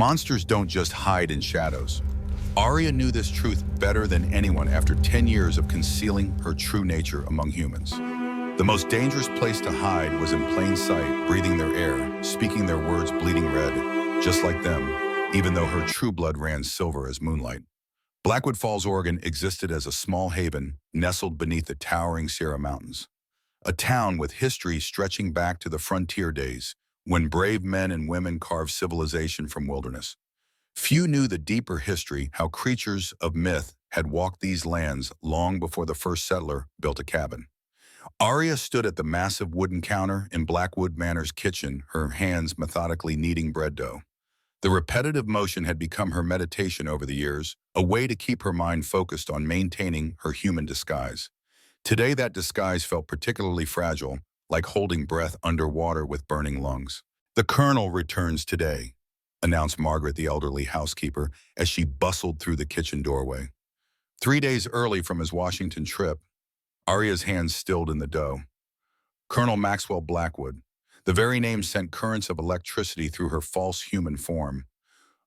Monsters don't just hide in shadows. Aria knew this truth better than anyone after 10 years of concealing her true nature among humans. The most dangerous place to hide was in plain sight, breathing their air, speaking their words bleeding red, just like them, even though her true blood ran silver as moonlight. Blackwood Falls, Oregon existed as a small haven nestled beneath the towering Sierra Mountains. A town with history stretching back to the frontier days, when brave men and women carved civilization from wilderness. Few knew the deeper history, how creatures of myth had walked these lands long before the first settler built a cabin. Aria stood at the massive wooden counter in Blackwood Manor's kitchen, her hands methodically kneading bread dough. The repetitive motion had become her meditation over the years, a way to keep her mind focused on maintaining her human disguise. Today, that disguise felt particularly fragile, like holding breath underwater with burning lungs. "The Colonel returns today," announced Margaret, the elderly housekeeper, as she bustled through the kitchen doorway. 3 days early from his Washington trip, Aria's hands stilled in the dough. Colonel Maxwell Blackwood, the very name sent currents of electricity through her false human form.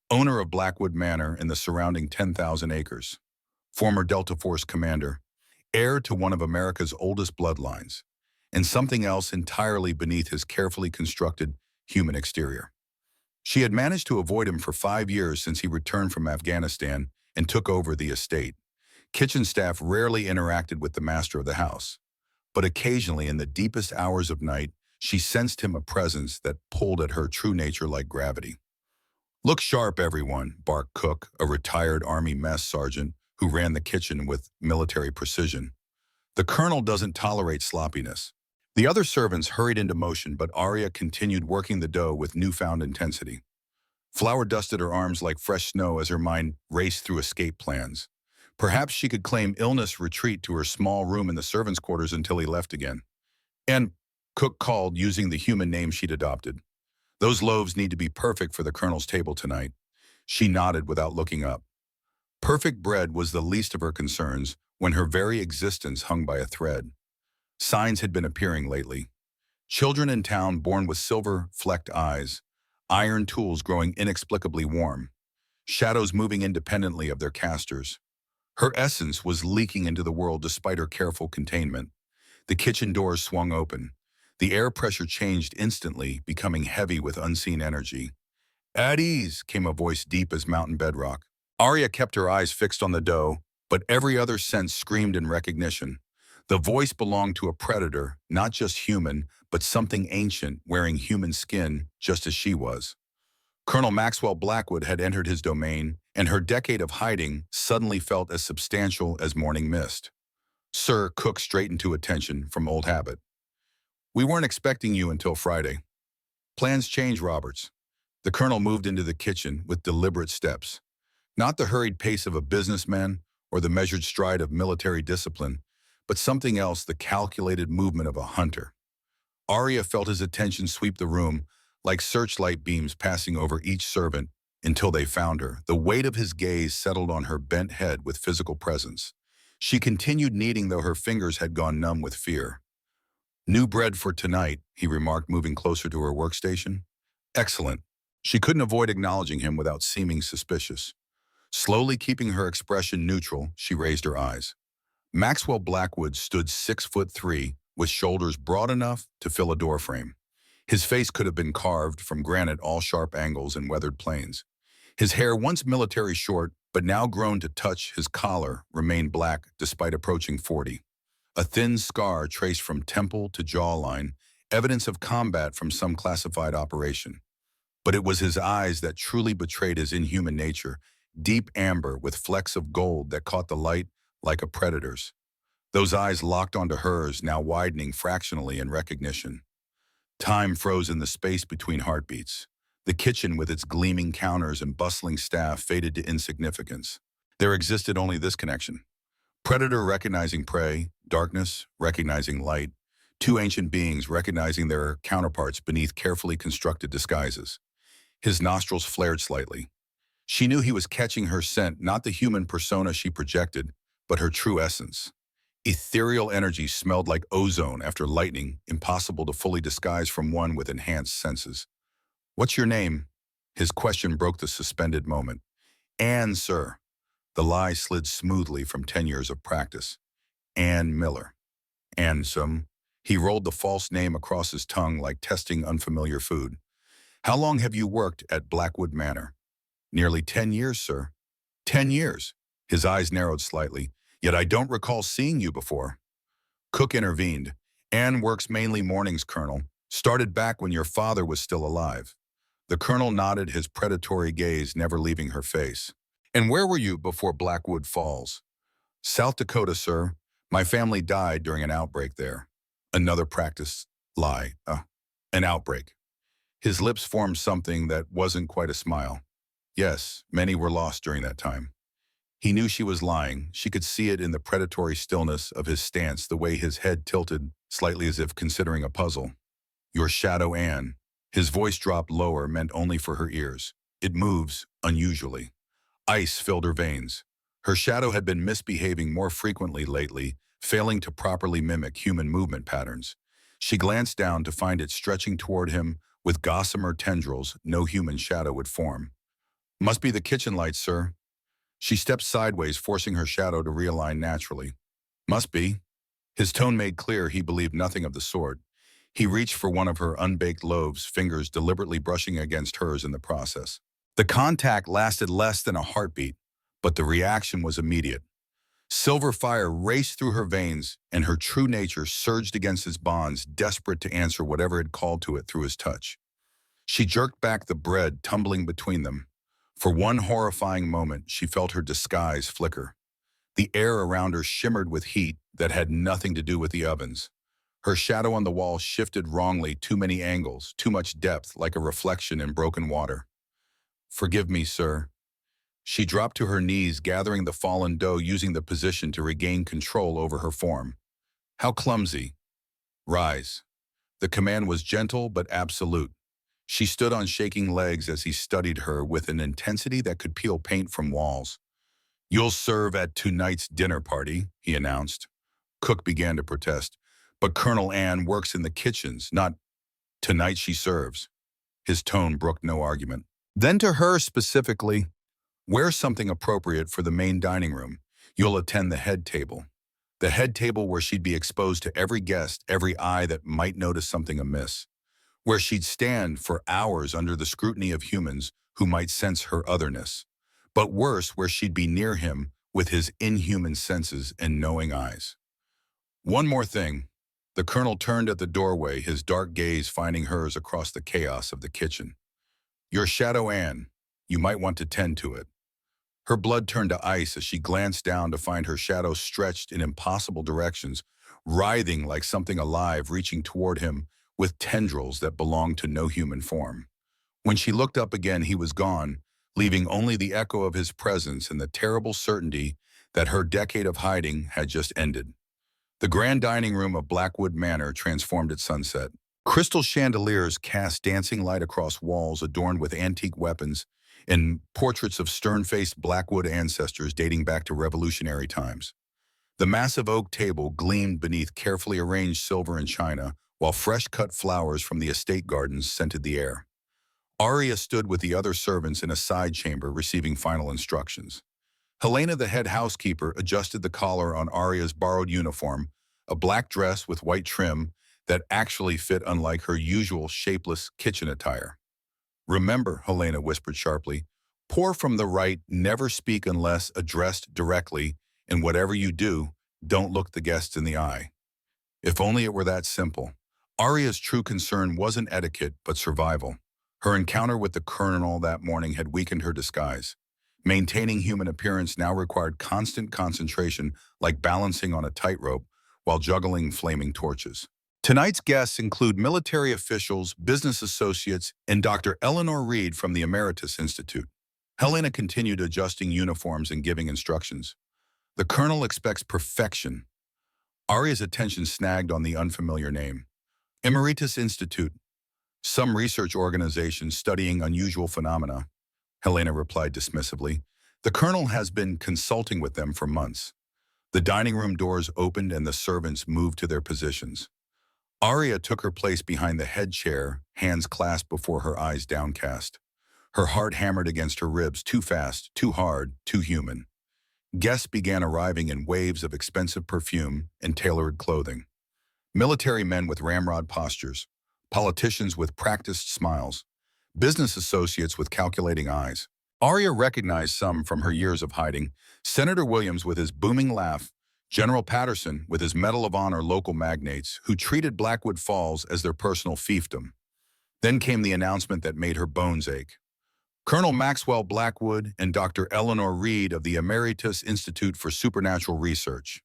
Owner of Blackwood Manor and the surrounding 10,000 acres. Former Delta Force commander. Heir to one of America's oldest bloodlines. And something else entirely beneath his carefully constructed human exterior. She had managed to avoid him for 5 years since he returned from Afghanistan and took over the estate. Kitchen staff rarely interacted with the master of the house, but occasionally in the deepest hours of night, she sensed him a presence that pulled at her true nature like gravity. "Look sharp, everyone," barked Cook, a retired Army mess sergeant who ran the kitchen with military precision. "The Colonel doesn't tolerate sloppiness." The other servants hurried into motion, but Aria continued working the dough with newfound intensity. Flour dusted her arms like fresh snow as her mind raced through escape plans. Perhaps she could claim illness retreat to her small room in the servants' quarters until he left again. "And," Cook called, using the human name she'd adopted, "those loaves need to be perfect for the Colonel's table tonight." She nodded without looking up. Perfect bread was the least of her concerns when her very existence hung by a thread. Signs had been appearing lately. Children in town born with silver-flecked eyes, iron tools growing inexplicably warm, shadows moving independently of their casters. Her essence was leaking into the world despite her careful containment. The kitchen doors swung open. The air pressure changed instantly, becoming heavy with unseen energy. "At ease," came a voice deep as mountain bedrock. Aria kept her eyes fixed on the dough, but every other sense screamed in recognition. The voice belonged to a predator, not just human, but something ancient, wearing human skin, just as she was. Colonel Maxwell Blackwood had entered his domain, and her decade of hiding suddenly felt as substantial as morning mist. "Sir," Cook straightened to attention from old habit. "We weren't expecting you until Friday." "Plans change, Roberts." The Colonel moved into the kitchen with deliberate steps. Not the hurried pace of a businessman or the measured stride of military discipline, but something else, the calculated movement of a hunter. Aria felt his attention sweep the room, like searchlight beams passing over each servant until they found her. The weight of his gaze settled on her bent head with physical presence. She continued kneading, though her fingers had gone numb with fear. "New bread for tonight," he remarked, moving closer to her workstation. "Excellent." She couldn't avoid acknowledging him without seeming suspicious. Slowly keeping her expression neutral, she raised her eyes. Maxwell Blackwood stood 6'3", with shoulders broad enough to fill a doorframe. His face could have been carved from granite, all sharp angles and weathered planes. His hair, once military short, but now grown to touch his collar, remained black despite approaching 40. A thin scar traced from temple to jawline, evidence of combat from some classified operation. But it was his eyes that truly betrayed his inhuman nature, deep amber with flecks of gold that caught the light like a predator's. Those eyes locked onto hers, now widening fractionally in recognition. Time froze in the space between heartbeats. The kitchen with its gleaming counters and bustling staff faded to insignificance. There existed only this connection. Predator recognizing prey, darkness recognizing light, two ancient beings recognizing their counterparts beneath carefully constructed disguises. His nostrils flared slightly. She knew he was catching her scent, not the human persona she projected, but her true essence. Ethereal energy smelled like ozone after lightning, impossible to fully disguise from one with enhanced senses. "What's your name?" His question broke the suspended moment. Anne, sir. The lie slid smoothly from 10 years of practice. Anne Miller. Ansome. He rolled the false name across his tongue like testing unfamiliar food. How long have you worked at Blackwood Manor? Nearly 10 years, sir. 10 years. His eyes narrowed slightly. Yet I don't recall seeing you before. Cook intervened. Anne works mainly mornings, Colonel. Started back when your father was still alive. The Colonel nodded, his predatory gaze never leaving her face. And where were you before Blackwood Falls? South Dakota, sir. My family died during an outbreak there. Another practice lie. An outbreak. His lips formed something that wasn't quite a smile. Yes, many were lost during that time. He knew she was lying. She could see it in the predatory stillness of his stance, the way his head tilted, slightly as if considering a puzzle. Your shadow, Anne. His voice dropped lower, meant only for her ears. It moves, unusually. Ice filled her veins. Her shadow had been misbehaving more frequently lately, failing to properly mimic human movement patterns. She glanced down to find it stretching toward him with gossamer tendrils no human shadow would form. Must be the kitchen lights, sir. She stepped sideways, forcing her shadow to realign naturally. Must be. His tone made clear he believed nothing of the sort. He reached for one of her unbaked loaves, fingers deliberately brushing against hers in the process. The contact lasted less than a heartbeat, but the reaction was immediate. Silver fire raced through her veins, and her true nature surged against his bonds, desperate to answer whatever had called to it through his touch. She jerked back the bread, tumbling between them. For one horrifying moment, she felt her disguise flicker. The air around her shimmered with heat that had nothing to do with the ovens. Her shadow on the wall shifted wrongly, too many angles, too much depth, like a reflection in broken water. Forgive me, sir. She dropped to her knees, gathering the fallen dough, using the position to regain control over her form. How clumsy. Rise. The command was gentle but absolute. She stood on shaking legs as he studied her with an intensity that could peel paint from walls. You'll serve at tonight's dinner party, he announced. Cook began to protest. But Colonel Anne works in the kitchens, not tonight she serves. His tone brooked no argument. Then to her specifically, wear something appropriate for the main dining room. You'll attend the head table. The head table where she'd be exposed to every guest, every eye that might notice something amiss. Where she'd stand for hours under the scrutiny of humans who might sense her otherness. But worse, where she'd be near him with his inhuman senses and knowing eyes. One more thing. The Colonel turned at the doorway, his dark gaze finding hers across the chaos of the kitchen. Your shadow, Anne. You might want to tend to it. Her blood turned to ice as she glanced down to find her shadow stretched in impossible directions, writhing like something alive reaching toward him with tendrils that belonged to no human form. When she looked up again, he was gone, leaving only the echo of his presence and the terrible certainty that her decade of hiding had just ended. The grand dining room of Blackwood Manor transformed at sunset. Crystal chandeliers cast dancing light across walls adorned with antique weapons and portraits of stern-faced Blackwood ancestors dating back to Revolutionary times. The massive oak table gleamed beneath carefully arranged silver and china, while fresh-cut flowers from the estate gardens scented the air. Aria stood with the other servants in a side chamber receiving final instructions. Helena, the head housekeeper, adjusted the collar on Aria's borrowed uniform, a black dress with white trim that actually fit unlike her usual shapeless kitchen attire. Remember, Helena whispered sharply, pour from the right, never speak unless addressed directly, and whatever you do, don't look the guests in the eye. If only it were that simple. Aria's true concern wasn't etiquette, but survival. Her encounter with the Colonel that morning had weakened her disguise. Maintaining human appearance now required constant concentration, like balancing on a tightrope while juggling flaming torches. Tonight's guests include military officials, business associates, and Dr. Eleanor Reed from the Emeritus Institute. Helena continued adjusting uniforms and giving instructions. The Colonel expects perfection. Aria's attention snagged on the unfamiliar name. Emeritus Institute. Some research organization studying unusual phenomena. Helena replied dismissively. The Colonel has been consulting with them for months. The dining room doors opened and the servants moved to their positions. Aria took her place behind the head chair, hands clasped before her, eyes downcast. Her heart hammered against her ribs, too fast, too hard, too human. Guests began arriving in waves of expensive perfume and tailored clothing. Military men with ramrod postures, politicians with practiced smiles, business associates with calculating eyes. Aria recognized some from her years of hiding: Senator Williams with his booming laugh, General Patterson with his Medal of Honor, local magnates who treated Blackwood Falls as their personal fiefdom. Then came the announcement that made her bones ache. Colonel Maxwell Blackwood and Dr. Eleanor Reed of the Emeritus Institute for Supernatural Research.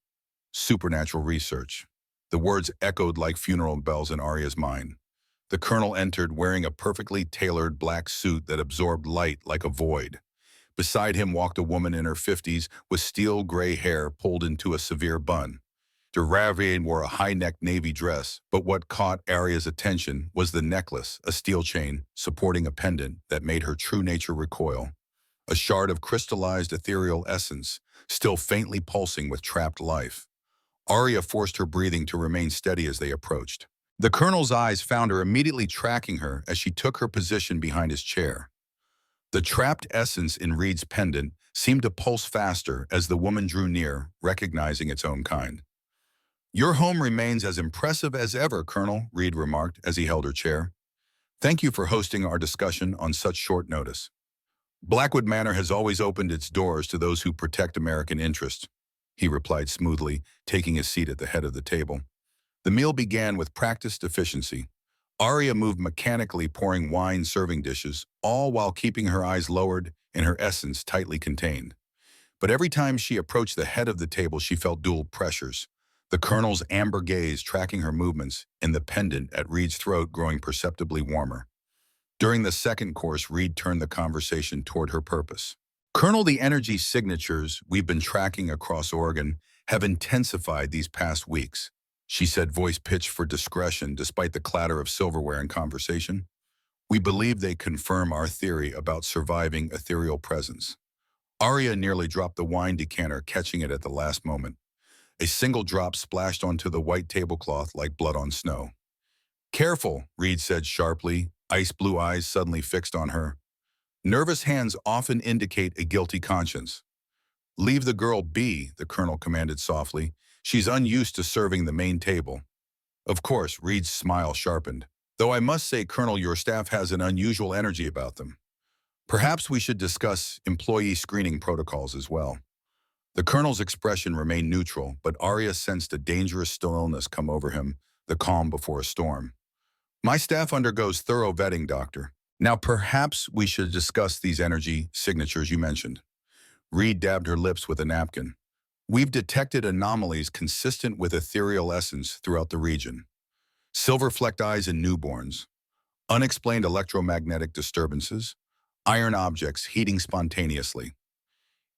Supernatural research. The words echoed like funeral bells in Aria's mind. The colonel entered wearing a perfectly tailored black suit that absorbed light like a void. Beside him walked a woman in her 50s with steel gray hair pulled into a severe bun. Ravian wore a high-necked navy dress, but what caught Aria's attention was the necklace, a steel chain, supporting a pendant that made her true nature recoil. A shard of crystallized ethereal essence, still faintly pulsing with trapped life. Aria forced her breathing to remain steady as they approached. The colonel's eyes found her immediately tracking her as she took her position behind his chair. The trapped essence in Reed's pendant seemed to pulse faster as the woman drew near, recognizing its own kind. "Your home remains as impressive as ever, Colonel," Reed remarked as he held her chair. "Thank you for hosting our discussion on such short notice. Blackwood Manor has always opened its doors to those who protect American interests," he replied smoothly, taking his seat at the head of the table. The meal began with practiced efficiency. Aria moved mechanically, pouring wine, serving dishes, all while keeping her eyes lowered and her essence tightly contained. But every time she approached the head of the table, she felt dual pressures: the colonel's amber gaze tracking her movements and the pendant at Reed's throat growing perceptibly warmer. During the second course, Reed turned the conversation toward her purpose. "Colonel, the energy signatures we've been tracking across Oregon have intensified these past weeks," she said, voice pitched for discretion despite the clatter of silverware in conversation. "We believe they confirm our theory about surviving ethereal presence." Aria nearly dropped the wine decanter, catching it at the last moment. A single drop splashed onto the white tablecloth like blood on snow. "Careful," Reed said sharply, ice blue eyes suddenly fixed on her. "Nervous hands often indicate a guilty conscience." "Leave the girl be," the colonel commanded softly. "She's unused to serving the main table." "Of course," Reed's smile sharpened. "Though I must say, Colonel, your staff has an unusual energy about them. Perhaps we should discuss employee screening protocols as well." The colonel's expression remained neutral, but Aria sensed a dangerous stillness come over him, the calm before a storm. "My staff undergoes thorough vetting, Doctor. Now perhaps we should discuss these energy signatures you mentioned." Reed dabbed her lips with a napkin. "We've detected anomalies consistent with ethereal essence throughout the region. Silver-flecked eyes in newborns, unexplained electromagnetic disturbances, iron objects heating spontaneously."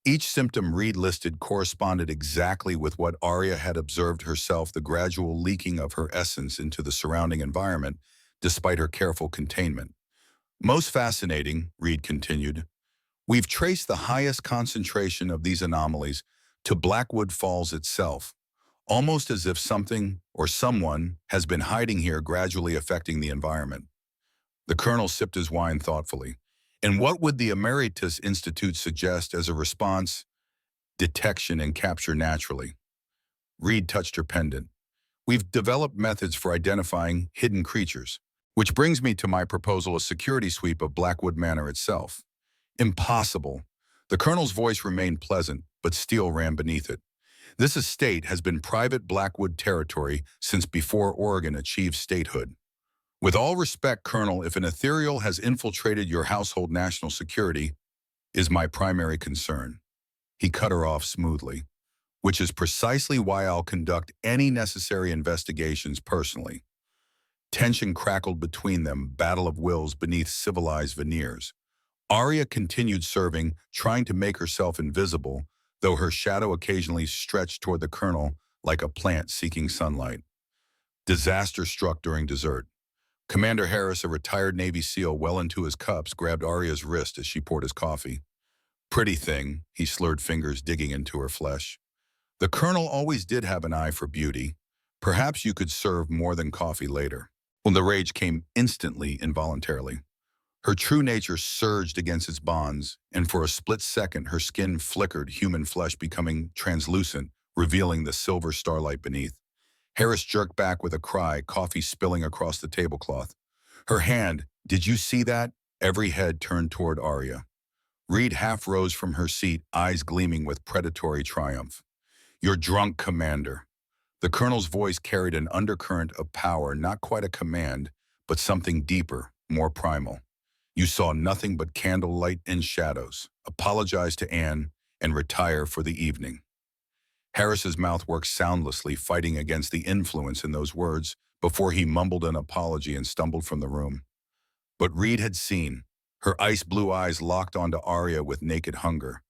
Each symptom Reed listed corresponded exactly with what Aria had observed herself: the gradual leaking of her essence into the surrounding environment, despite her careful containment. "Most fascinating," Reed continued, "we've traced the highest concentration of these anomalies to Blackwood Falls itself, almost as if something or someone has been hiding here, gradually affecting the environment." The colonel sipped his wine thoughtfully. "And what would the Emeritus Institute suggest as a response?" "Detection and capture naturally." Reed touched her pendant. "We've developed methods for identifying hidden creatures. Which brings me to my proposal: a security sweep of Blackwood Manor itself." "Impossible." The colonel's voice remained pleasant, but steel ran beneath it. "This estate has been private Blackwood territory since before Oregon achieved statehood. With all respect, Colonel, if an ethereal has infiltrated your household, national security is my primary concern." He cut her off smoothly. "Which is precisely why I'll conduct any necessary investigations personally." Tension crackled between them, battle of wills beneath civilized veneers. Aria continued serving, trying to make herself invisible, though her shadow occasionally stretched toward the colonel like a plant seeking sunlight. Disaster struck during dessert. Commander Harris, a retired Navy SEAL well into his cups, grabbed Aria's wrist as she poured his coffee. "Pretty thing," he slurred, fingers digging into her flesh. "The colonel always did have an eye for beauty. Perhaps you could serve more than coffee later." Well, the rage came instantly, involuntarily. Her true nature surged against its bonds, and for a split second her skin flickered, human flesh becoming translucent, revealing the silver starlight beneath. Harris jerked back with a cry, coffee spilling across the tablecloth. Her hand, "Did you see that?" Every head turned toward Aria. Reed half rose from her seat, eyes gleaming with predatory triumph. "You're drunk, Commander." The colonel's voice carried an undercurrent of power, not quite a command, but something deeper, more primal. "You saw nothing but candlelight and shadows. Apologize to Anne and retire for the evening." Harris's mouth worked soundlessly, fighting against the influence in those words before he mumbled an apology and stumbled from the room. But Reed had seen. Her ice-blue eyes locked onto Aria with naked hunger.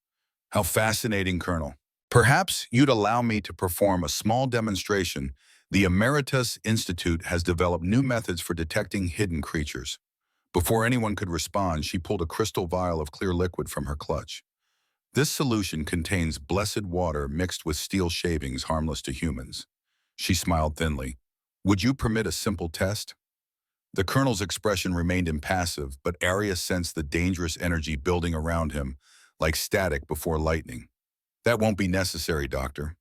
"How fascinating, Colonel. Perhaps you'd allow me to perform a small demonstration. The Emeritus Institute has developed new methods for detecting hidden creatures." Before anyone could respond, she pulled a crystal vial of clear liquid from her clutch. "This solution contains blessed water mixed with steel shavings harmless to humans." She smiled thinly. "Would you permit a simple test?" The colonel's expression remained impassive, but Aria sensed the dangerous energy building around him, like static before lightning. "That won't be necessary, Doctor."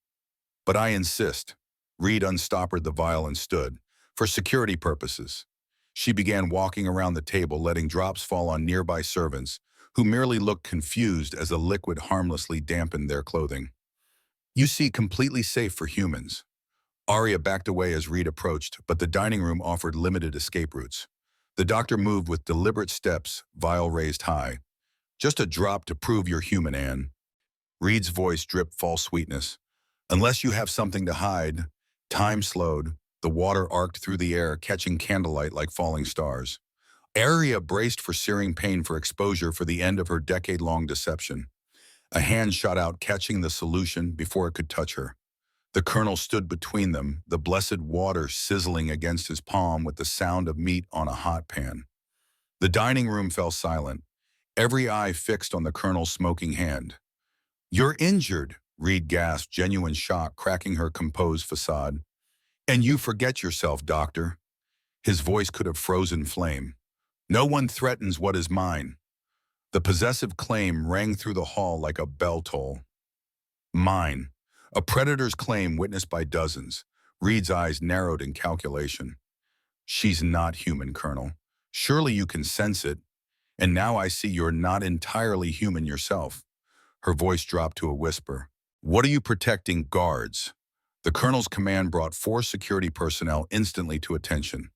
"But I insist." Reed unstoppered the vial and stood. "For security purposes." She began walking around the table, letting drops fall on nearby servants, who merely looked confused as the liquid harmlessly dampened their clothing. "You see, completely safe for humans." Aria backed away as Reed approached, but the dining room offered limited escape routes. The doctor moved with deliberate steps, vial raised high. "Just a drop to prove you're human, Anne." Reed's voice dripped false sweetness. "Unless you have something to hide." Time slowed. The water arced through the air, catching candlelight like falling stars. Aria braced for searing pain, for exposure, for the end of her decade-long deception. A hand shot out, catching the solution before it could touch her. The colonel stood between them, the blessed water sizzling against his palm with the sound of meat on a hot pan. The dining room fell silent, every eye fixed on the colonel's smoking hand. "You're injured," Reed gasped, genuine shock cracking her composed facade. "And you forget yourself, Doctor." His voice could have frozen flame. "No one threatens what is mine." The possessive claim rang through the hall like a bell toll. "Mine." A predator's claim witnessed by dozens. Reed's eyes narrowed in calculation. "She's not human, Colonel. Surely you can sense it. And now I see you're not entirely human yourself." Her voice dropped to a whisper. "What are you protecting, guards?" The colonel's command brought 4 security personnel instantly to attention.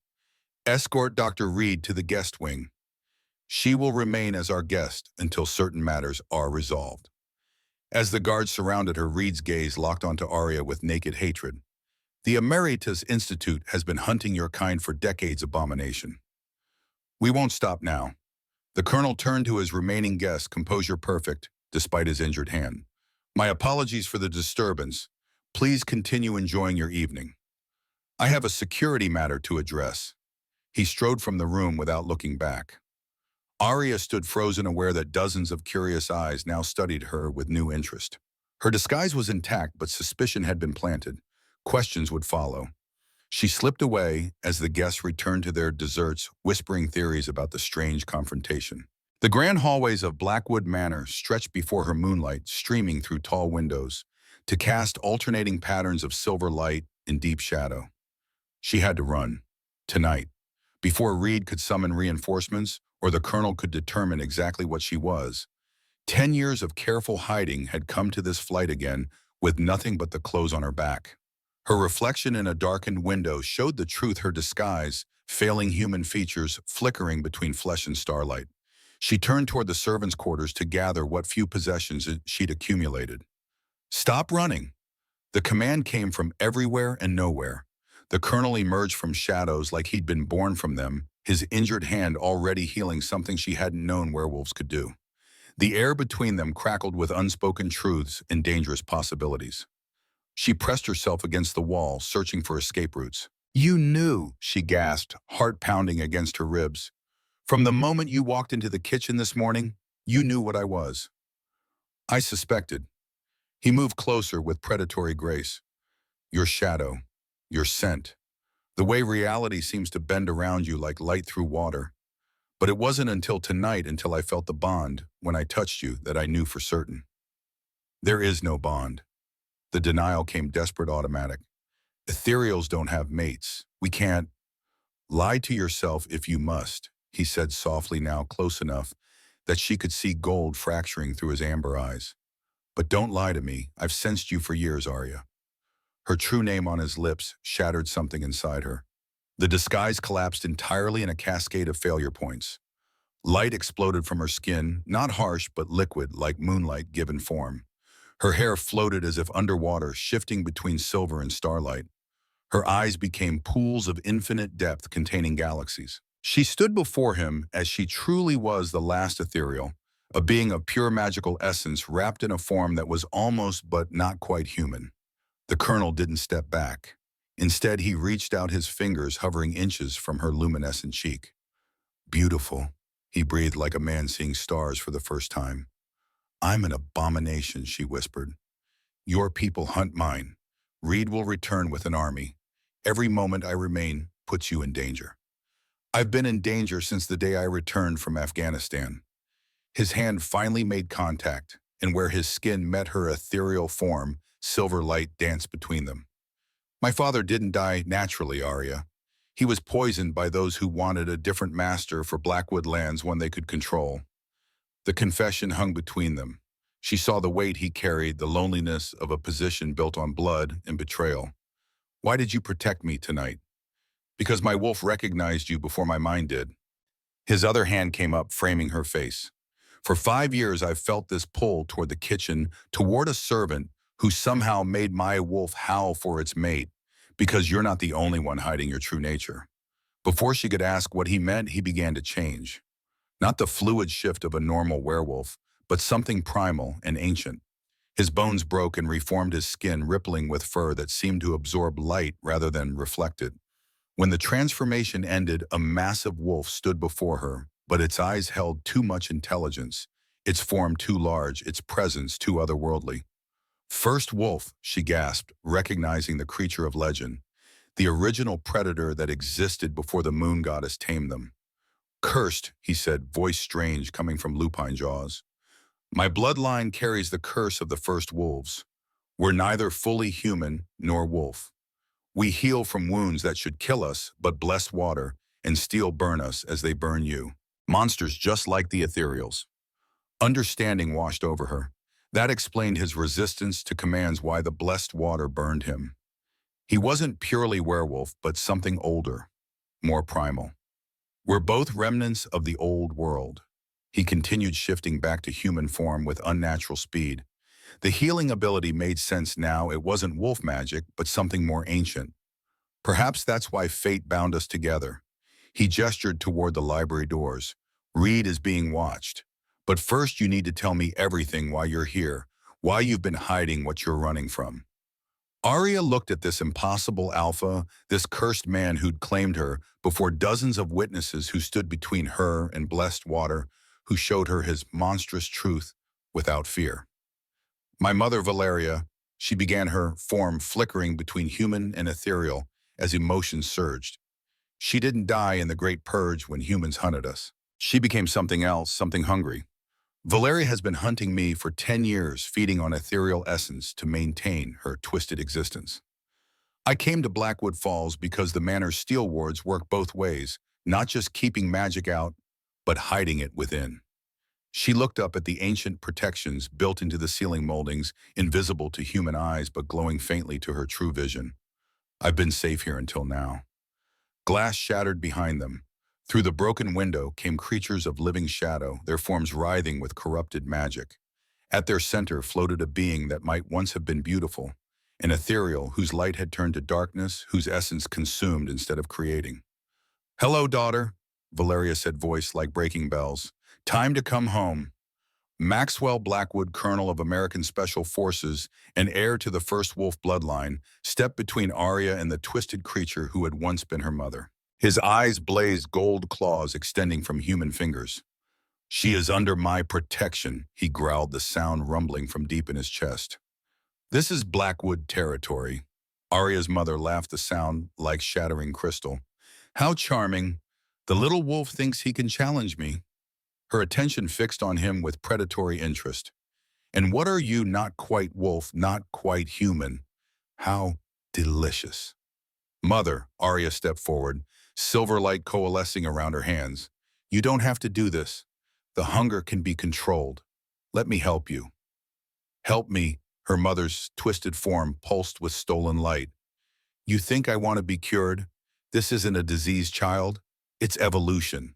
"Escort Dr. Reed to the guest wing. She will remain as our guest until certain matters are resolved." As the guards surrounded her, Reed's gaze locked onto Aria with naked hatred. "The Emeritus Institute has been hunting your kind for decades, abomination. We won't stop now." The colonel turned to his remaining guest, composure perfect, despite his injured hand. "My apologies for the disturbance. Please continue enjoying your evening. I have a security matter to address." He strode from the room without looking back. Aria stood frozen, aware that dozens of curious eyes now studied her with new interest. Her disguise was intact, but suspicion had been planted. Questions would follow. She slipped away as the guests returned to their desserts, whispering theories about the strange confrontation. The grand hallways of Blackwood Manor stretched before her, moonlight streaming through tall windows to cast alternating patterns of silver light and deep shadow. She had to run. Tonight. Before Reed could summon reinforcements, or the colonel could determine exactly what she was. 10 years of careful hiding had come to this flight again, with nothing but the clothes on her back. Her reflection in a darkened window showed the truth, her disguise, failing human features flickering between flesh and starlight. She turned toward the servants' quarters to gather what few possessions she'd accumulated. "Stop running!" The command came from everywhere and nowhere. The colonel emerged from shadows like he'd been born from them, his injured hand already healing, something she hadn't known werewolves could do. The air between them crackled with unspoken truths and dangerous possibilities. She pressed herself against the wall, searching for escape routes. "You knew," she gasped, heart pounding against her ribs. "From the moment you walked into the kitchen this morning, you knew what I was." "I suspected." He moved closer with predatory grace. "Your shadow, your scent, the way reality seems to bend around you like light through water. But it wasn't until tonight, until I felt the bond, when I touched you, that I knew for certain. There is no bond. The denial came desperate, automatic. Ethereals don't have mates. We can't. Lie to yourself if you must, he said softly, now close enough that she could see gold fracturing through his amber eyes. But don't lie to me. I've sensed you for years, Aria. Her true name on his lips shattered something inside her. The disguise collapsed entirely in a cascade of failure points. Light exploded from her skin, not harsh but liquid, like moonlight given form. Her hair floated as if underwater, shifting between silver and starlight. Her eyes became pools of infinite depth containing galaxies. She stood before him as she truly was, the last ethereal, a being of pure magical essence wrapped in a form that was almost but not quite human. The colonel didn't step back. Instead, he reached out, his fingers hovering inches from her luminescent cheek. Beautiful, he breathed like a man seeing stars for the first time. I'm an abomination, she whispered. Your people hunt mine. Reed will return with an army. Every moment I remain puts you in danger. I've been in danger since the day I returned from Afghanistan. His hand finally made contact, and where his skin met her ethereal form, silver light danced between them. My father didn't die naturally, Aria. He was poisoned by those who wanted a different master for Blackwood lands, one they could control. The confession hung between them. She saw the weight he carried, the loneliness of a position built on blood and betrayal. Why did you protect me tonight? Because my wolf recognized you before my mind did. His other hand came up, framing her face. For 5 years, I've felt this pull toward the kitchen, toward a servant who somehow made my wolf howl for its mate, because you're not the only one hiding your true nature. Before she could ask what he meant, he began to change. Not the fluid shift of a normal werewolf, but something primal and ancient. His bones broke and reformed his skin, rippling with fur that seemed to absorb light rather than reflect it. When the transformation ended, a massive wolf stood before her, but its eyes held too much intelligence, its form too large, its presence too otherworldly. First wolf, she gasped, recognizing the creature of legend, the original predator that existed before the moon goddess tamed them. Cursed, he said, voice strange coming from lupine jaws. My bloodline carries the curse of the first wolves. We're neither fully human nor wolf. We heal from wounds that should kill us, but bless water and steel burn us as they burn you. Monsters just like the ethereals. Understanding washed over her. That explained his resistance to commands, why the blessed water burned him. He wasn't purely werewolf, but something older, more primal. We're both remnants of the old world. He continued, shifting back to human form with unnatural speed. The healing ability made sense now. It wasn't wolf magic, but something more ancient. Perhaps that's why fate bound us together. He gestured toward the library doors. Reed is being watched. But first you need to tell me everything, why you're here, why you've been hiding what you're running from. Aria looked at this impossible alpha, this cursed man who'd claimed her, before dozens of witnesses who stood between her and blessed water, who showed her his monstrous truth without fear. My mother, Valeria, she began, her form flickering between human and ethereal as emotions surged. She didn't die in the Great Purge when humans hunted us. She became something else, something hungry. Valeria has been hunting me for 10 years, feeding on ethereal essence to maintain her twisted existence. I came to Blackwood Falls because the manor's steel wards work both ways, not just keeping magic out, but hiding it within. She looked up at the ancient protections built into the ceiling moldings, invisible to human eyes but glowing faintly to her true vision. I've been safe here until now. Glass shattered behind them. Through the broken window came creatures of living shadow, their forms writhing with corrupted magic. At their center floated a being that might once have been beautiful, an ethereal whose light had turned to darkness, whose essence consumed instead of creating. Hello, daughter, Valeria said, voice like breaking bells. Time to come home. Maxwell Blackwood, Colonel of American Special Forces and heir to the first wolf bloodline, stepped between Aria and the twisted creature who had once been her mother. His eyes blazed, gold claws extending from human fingers. She is under my protection, he growled, the sound rumbling from deep in his chest. This is Blackwood territory. Aria's mother laughed, the sound like shattering crystal. How charming. The little wolf thinks he can challenge me, her attention fixed on him with predatory interest. And what are you, not quite wolf, not quite human? How delicious. Mother, Aria stepped forward, silver light coalescing around her hands. You don't have to do this. The hunger can be controlled. Let me help you. Help me, her mother's twisted form pulsed with stolen light. You think I want to be cured? This isn't a disease, child. It's evolution.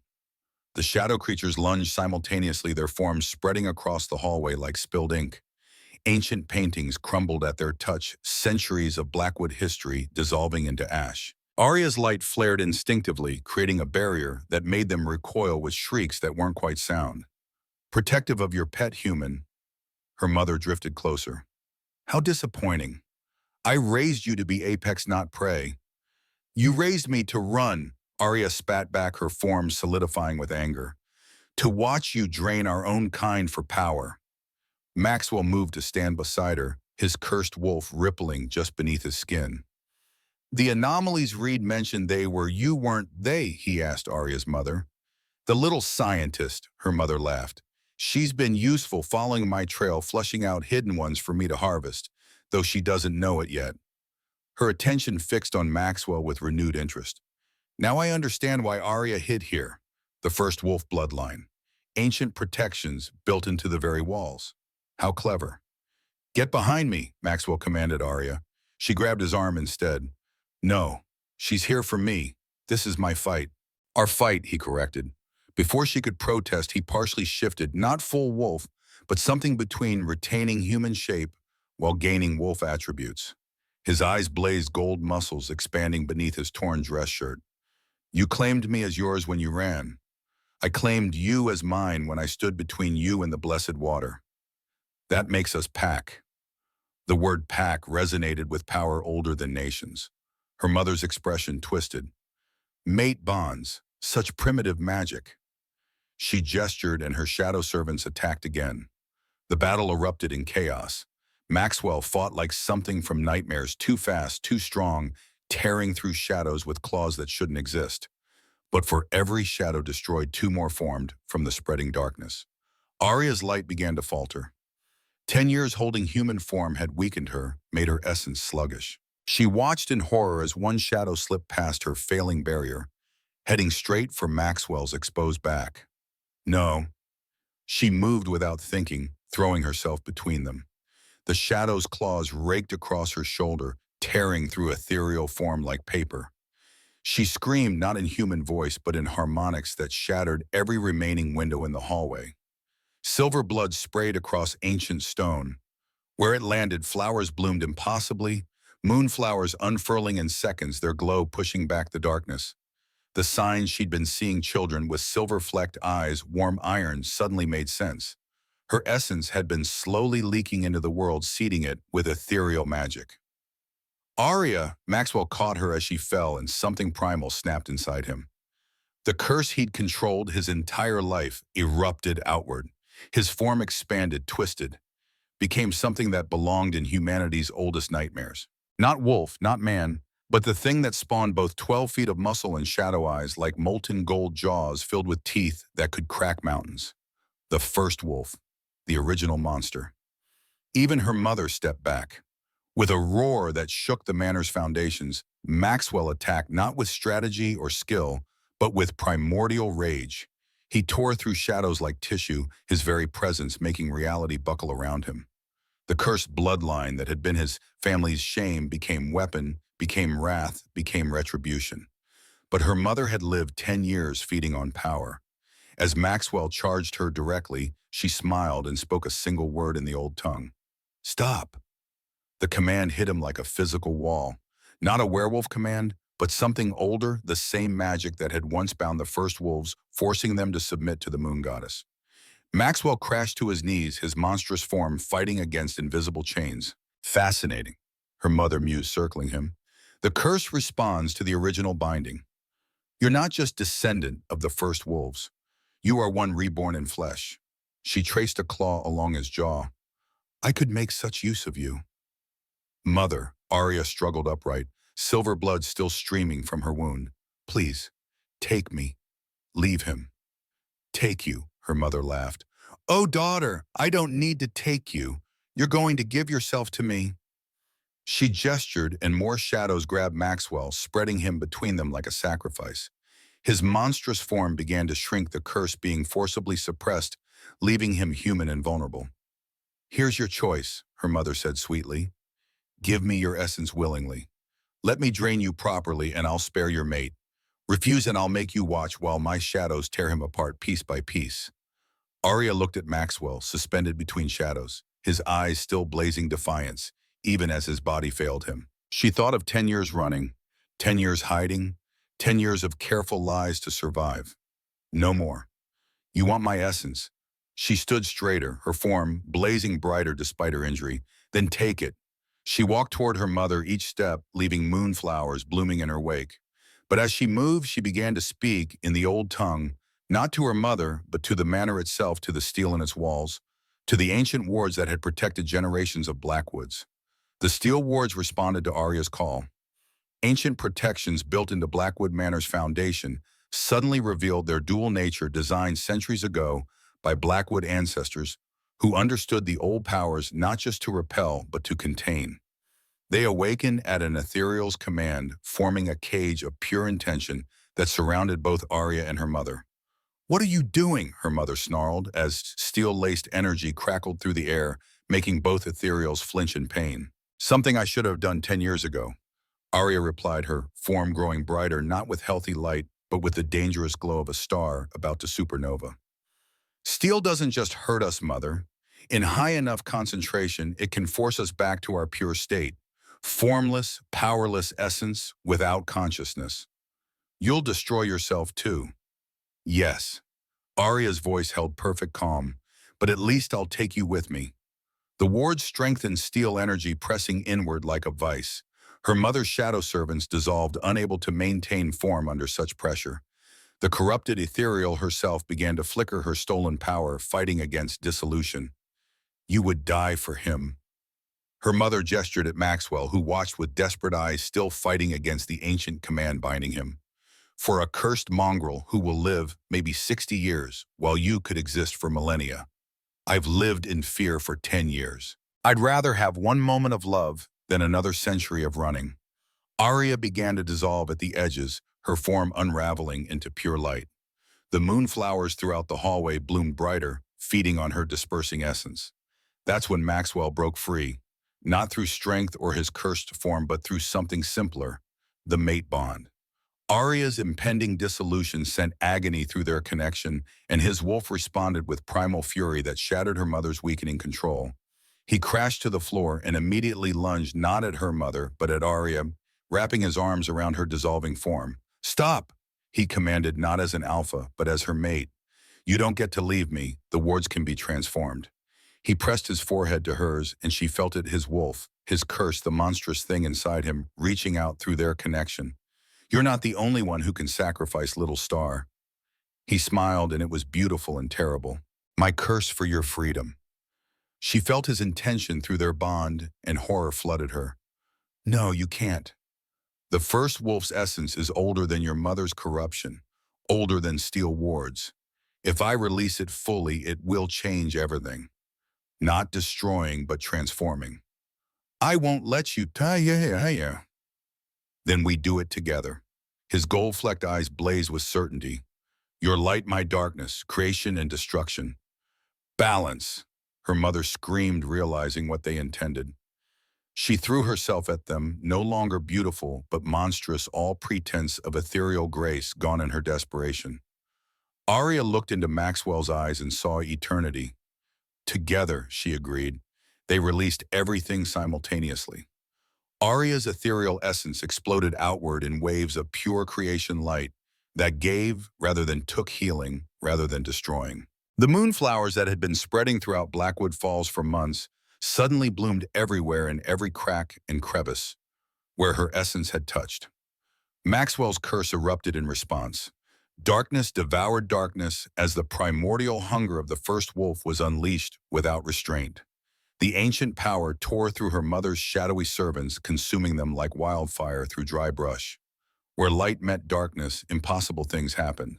The shadow creatures lunged simultaneously, their forms spreading across the hallway like spilled ink. Ancient paintings crumbled at their touch, centuries of Blackwood history dissolving into ash. Aria's light flared instinctively, creating a barrier that made them recoil with shrieks that weren't quite sound. Protective of your pet human, her mother drifted closer. How disappointing. I raised you to be apex, not prey. You raised me to run, Aria spat back, her form solidifying with anger. To watch you drain our own kind for power. Maxwell moved to stand beside her, his cursed wolf rippling just beneath his skin. The anomalies Reed mentioned, they were you, weren't they? He asked Aria's mother. The little scientist, her mother laughed. She's been useful following my trail, flushing out hidden ones for me to harvest, though she doesn't know it yet. Her attention fixed on Maxwell with renewed interest. Now I understand why Aria hid here. The first wolf bloodline. Ancient protections built into the very walls. How clever. Get behind me, Maxwell commanded Aria. She grabbed his arm instead. No, she's here for me. This is my fight. Our fight, he corrected. Before she could protest, he partially shifted, not full wolf, but something between retaining human shape while gaining wolf attributes. His eyes blazed, gold muscles expanding beneath his torn dress shirt. You claimed me as yours when you ran. I claimed you as mine when I stood between you and the blessed water. That makes us pack. The word pack resonated with power older than nations. Her mother's expression twisted. Mate bonds, such primitive magic. She gestured and her shadow servants attacked again. The battle erupted in chaos. Maxwell fought like something from nightmares, too fast, too strong, tearing through shadows with claws that shouldn't exist. But for every shadow destroyed, two more formed from the spreading darkness. Aria's light began to falter. 10 years holding human form had weakened her, made her essence sluggish. She watched in horror as one shadow slipped past her failing barrier, heading straight for Maxwell's exposed back. No. She moved without thinking, throwing herself between them. The shadow's claws raked across her shoulder, tearing through ethereal form like paper. She screamed not in human voice, but in harmonics that shattered every remaining window in the hallway. Silver blood sprayed across ancient stone. Where it landed, flowers bloomed impossibly, moonflowers unfurling in seconds, their glow pushing back the darkness. The signs she'd been seeing, children with silver-flecked eyes, warm iron, suddenly made sense. Her essence had been slowly leaking into the world, seeding it with ethereal magic. Aria, Maxwell caught her as she fell, and something primal snapped inside him. The curse he'd controlled his entire life erupted outward. His form expanded, twisted, became something that belonged in humanity's oldest nightmares. Not wolf, not man, but the thing that spawned both 12 feet of muscle and shadow eyes like molten gold jaws filled with teeth that could crack mountains. The first wolf, the original monster. Even her mother stepped back. With a roar that shook the manor's foundations, Maxwell attacked not with strategy or skill, but with primordial rage. He tore through shadows like tissue, his very presence making reality buckle around him. The cursed bloodline that had been his family's shame became weapon, became wrath, became retribution. But her mother had lived 10 years feeding on power. As Maxwell charged her directly, she smiled and spoke a single word in the old tongue. Stop. The command hit him like a physical wall. Not a werewolf command, but something older, the same magic that had once bound the first wolves, forcing them to submit to the moon goddess. Maxwell crashed to his knees, his monstrous form fighting against invisible chains. Fascinating, her mother mused, circling him. The curse responds to the original binding. You're not just descendant of the first wolves. You are one reborn in flesh. She traced a claw along his jaw. I could make such use of you. Mother, Aria struggled upright, silver blood still streaming from her wound. Please, take me. Leave him. Take you, her mother laughed. Oh, daughter, I don't need to take you. You're going to give yourself to me. She gestured, and more shadows grabbed Maxwell, spreading him between them like a sacrifice. His monstrous form began to shrink, the curse being forcibly suppressed, leaving him human and vulnerable. Here's your choice, her mother said sweetly. Give me your essence willingly. Let me drain you properly, and I'll spare your mate. Refuse, and I'll make you watch while my shadows tear him apart piece by piece. Aria looked at Maxwell, suspended between shadows, his eyes still blazing defiance, even as his body failed him. She thought of 10 years running, 10 years hiding, 10 years of careful lies to survive. No more. You want my essence? She stood straighter, her form blazing brighter despite her injury. Then take it. She walked toward her mother, each step leaving moonflowers blooming in her wake. But as she moved, she began to speak in the old tongue, not to her mother, but to the manor itself, to the steel in its walls, to the ancient wards that had protected generations of Blackwoods. The steel wards responded to Aria's call. Ancient protections built into Blackwood Manor's foundation suddenly revealed their dual nature, designed centuries ago by Blackwood ancestors who understood the old powers not just to repel, but to contain. They awakened at an ethereal's command, forming a cage of pure intention that surrounded both Aria and her mother. What are you doing? Her mother snarled as steel-laced energy crackled through the air, making both ethereals flinch in pain. Something I should have done 10 years ago. Aria replied, her form growing brighter, not with healthy light, but with the dangerous glow of a star about to supernova. Steel doesn't just hurt us, Mother. In high enough concentration, it can force us back to our pure state. Formless, powerless essence without consciousness. You'll destroy yourself too. Yes. Aria's voice held perfect calm, but at least I'll take you with me. The wards strengthened, steel energy pressing inward like a vice. Her mother's shadow servants dissolved, unable to maintain form under such pressure. The corrupted ethereal herself began to flicker, her stolen power fighting against dissolution. You would die for him. Her mother gestured at Maxwell, who watched with desperate eyes, still fighting against the ancient command binding him. For a cursed mongrel who will live maybe 60 years, while you could exist for millennia. I've lived in fear for 10 years. I'd rather have one moment of love than another century of running. Aria began to dissolve at the edges, her form unraveling into pure light. The moonflowers throughout the hallway bloomed brighter, feeding on her dispersing essence. That's when Maxwell broke free, not through strength or his cursed form, but through something simpler, the mate bond. Aria's impending dissolution sent agony through their connection, and his wolf responded with primal fury that shattered her mother's weakening control. He crashed to the floor and immediately lunged not at her mother, but at Aria, wrapping his arms around her dissolving form. Stop, he commanded, not as an alpha, but as her mate. You don't get to leave me. The wards can be transformed. He pressed his forehead to hers, and she felt it, his wolf, his curse, the monstrous thing inside him, reaching out through their connection. You're not the only one who can sacrifice, little star. He smiled, and it was beautiful and terrible. My curse for your freedom. She felt his intention through their bond, and horror flooded her. No, you can't. The first wolf's essence is older than your mother's corruption, older than steel wards. If I release it fully, it will change everything. Not destroying, but transforming. I won't let you. Then we do it together. His gold-flecked eyes blazed with certainty. Your light, my darkness, creation and destruction. Balance, her mother screamed, realizing what they intended. She threw herself at them, no longer beautiful, but monstrous, all pretense of ethereal grace gone in her desperation. Aria looked into Maxwell's eyes and saw eternity. Together, she agreed. They released everything simultaneously. Aria's ethereal essence exploded outward in waves of pure creation light that gave rather than took, healing rather than destroying. The moonflowers that had been spreading throughout Blackwood Falls for months suddenly bloomed everywhere, in every crack and crevice where her essence had touched. Maxwell's curse erupted in response. Darkness devoured darkness as the primordial hunger of the first wolf was unleashed without restraint. The ancient power tore through her mother's shadowy servants, consuming them like wildfire through dry brush. Where light met darkness, impossible things happened.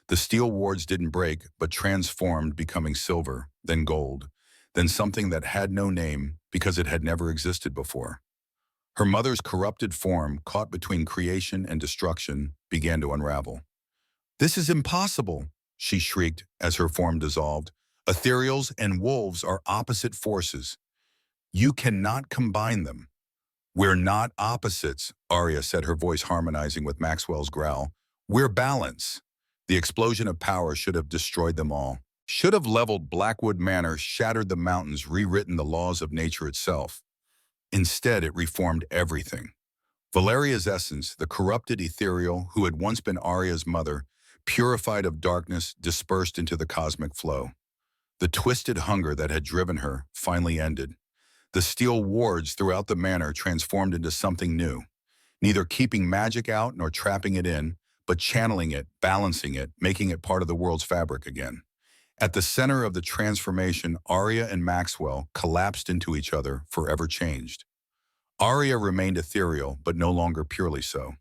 The steel wards didn't break, but transformed, becoming silver, then gold, then something that had no name because it had never existed before. Her mother's corrupted form, caught between creation and destruction, began to unravel. "This is impossible," she shrieked as her form dissolved. "Ethereals and wolves are opposite forces. You cannot combine them." "We're not opposites," Aria said, her voice harmonizing with Maxwell's growl. "We're balance." The explosion of power should have destroyed them all. Should have leveled Blackwood Manor, shattered the mountains, rewritten the laws of nature itself. Instead, it reformed everything. Valeria's essence, the corrupted ethereal who had once been Aria's mother, purified of darkness, dispersed into the cosmic flow. The twisted hunger that had driven her finally ended. The steel wards throughout the manor transformed into something new, neither keeping magic out nor trapping it in, but channeling it, balancing it, making it part of the world's fabric again. At the center of the transformation, Aria and Maxwell collapsed into each other, forever changed. Aria remained ethereal, but no longer purely so.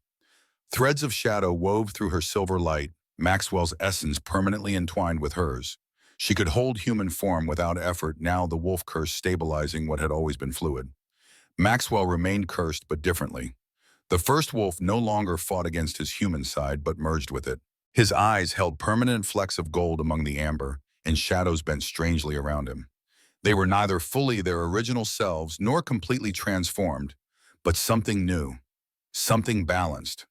Threads of shadow wove through her silver light, Maxwell's essence permanently entwined with hers. She could hold human form without effort, now the wolf curse stabilizing what had always been fluid. Maxwell remained cursed, but differently. The first wolf no longer fought against his human side, but merged with it. His eyes held permanent flecks of gold among the amber, and shadows bent strangely around him. They were neither fully their original selves nor completely transformed, but something new, something balanced.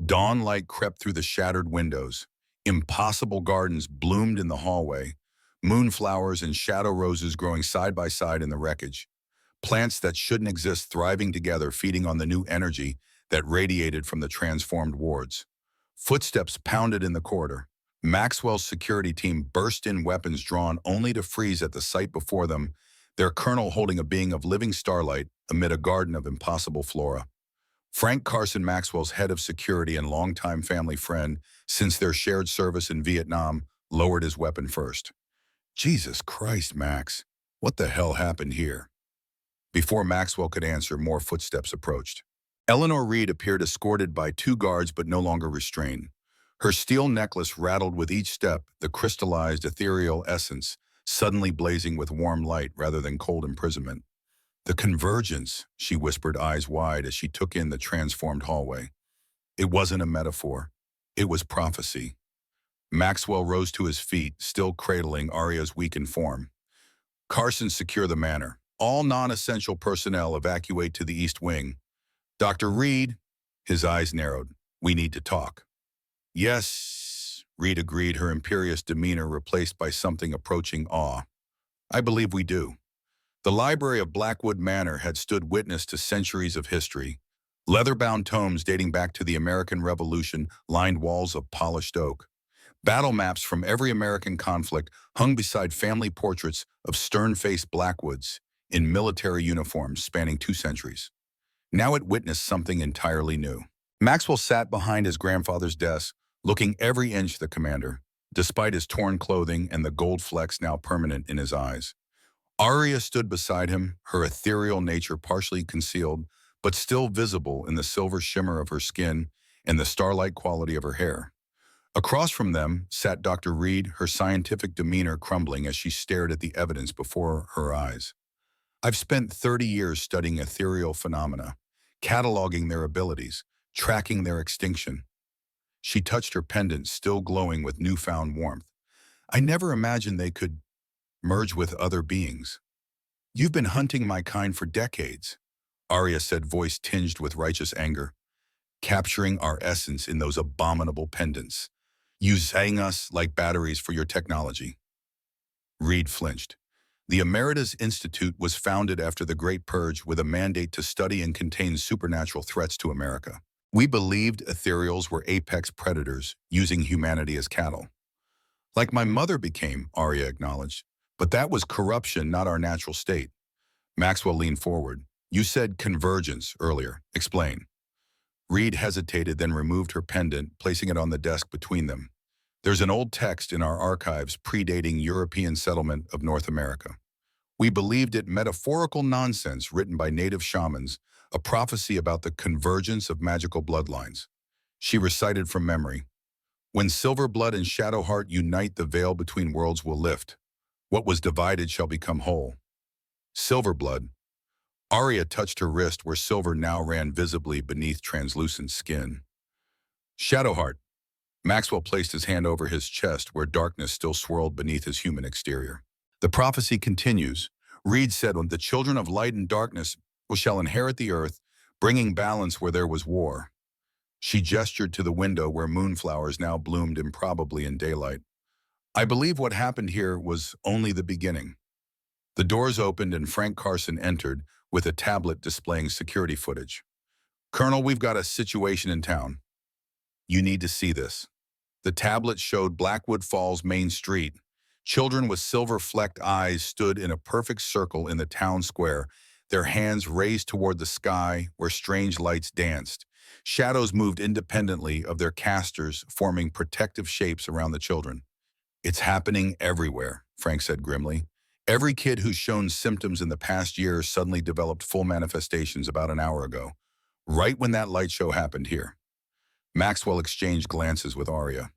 Dawnlight crept through the shattered windows. Impossible gardens bloomed in the hallway, moonflowers and shadow roses growing side by side in the wreckage. Plants that shouldn't exist thriving together, feeding on the new energy that radiated from the transformed wards. Footsteps pounded in the corridor. Maxwell's security team burst in, weapons drawn only to freeze at the sight before them, their colonel holding a being of living starlight amid a garden of impossible flora. Frank Carson, Maxwell's head of security and longtime family friend since their shared service in Vietnam, lowered his weapon first. "Jesus Christ, Max, what the hell happened here?" Before Maxwell could answer, more footsteps approached. Eleanor Reed appeared, escorted by two guards but no longer restrained. Her steel necklace rattled with each step, the crystallized ethereal essence suddenly blazing with warm light rather than cold imprisonment. "The convergence," she whispered, eyes wide as she took in the transformed hallway. It wasn't a metaphor. It was prophecy. Maxwell rose to his feet, still cradling Aria's weakened form. "Carson, secure the manor. All non-essential personnel evacuate to the East Wing. Dr. Reed," his eyes narrowed, "we need to talk." "Yes," Reed agreed, her imperious demeanor replaced by something approaching awe. "I believe we do." The library of Blackwood Manor had stood witness to centuries of history. Leather-bound tomes dating back to the American Revolution lined walls of polished oak. Battle maps from every American conflict hung beside family portraits of stern-faced Blackwoods in military uniforms spanning 2 centuries. Now it witnessed something entirely new. Maxwell sat behind his grandfather's desk, looking every inch the commander, despite his torn clothing and the gold flecks now permanent in his eyes. Aria stood beside him, her ethereal nature partially concealed, but still visible in the silver shimmer of her skin and the starlight quality of her hair. Across from them sat Dr. Reed, her scientific demeanor crumbling as she stared at the evidence before her eyes. "I've spent 30 years studying ethereal phenomena, cataloging their abilities, tracking their extinction." She touched her pendant, still glowing with newfound warmth. "I never imagined they could merge with other beings." "You've been hunting my kind for decades," Aria said, voice tinged with righteous anger. "Capturing our essence in those abominable pendants. Using us like batteries for your technology." Reed flinched. The Emeritus Institute was founded after the Great Purge with a mandate to study and contain supernatural threats to America. "We believed ethereals were apex predators, using humanity as cattle." "Like my mother became," Aria acknowledged. "But that was corruption, not our natural state." Maxwell leaned forward. "You said convergence earlier. Explain." Reed hesitated, then removed her pendant, placing it on the desk between them. "There's an old text in our archives predating European settlement of North America. We believed it metaphorical nonsense written by native shamans, a prophecy about the convergence of magical bloodlines." She recited from memory. When silver blood and shadow heart unite, the veil between worlds will lift. What was divided shall become whole. Silver blood. Aria touched her wrist where silver now ran visibly beneath translucent skin. Shadowheart. Maxwell placed his hand over his chest where darkness still swirled beneath his human exterior. The prophecy continues. Reed said, "When the children of light and darkness shall inherit the earth, bringing balance where there was war." She gestured to the window where moonflowers now bloomed improbably in daylight. "I believe what happened here was only the beginning." The doors opened and Frank Carson entered with a tablet displaying security footage. "Colonel, we've got a situation in town. You need to see this." The tablet showed Blackwood Falls Main Street. Children with silver-flecked eyes stood in a perfect circle in the town square, their hands raised toward the sky where strange lights danced. Shadows moved independently of their casters, forming protective shapes around the children. "It's happening everywhere," Frank said grimly. "Every kid who's shown symptoms in the past year suddenly developed full manifestations about an hour ago, right when that light show happened here." Maxwell exchanged glances with Aria.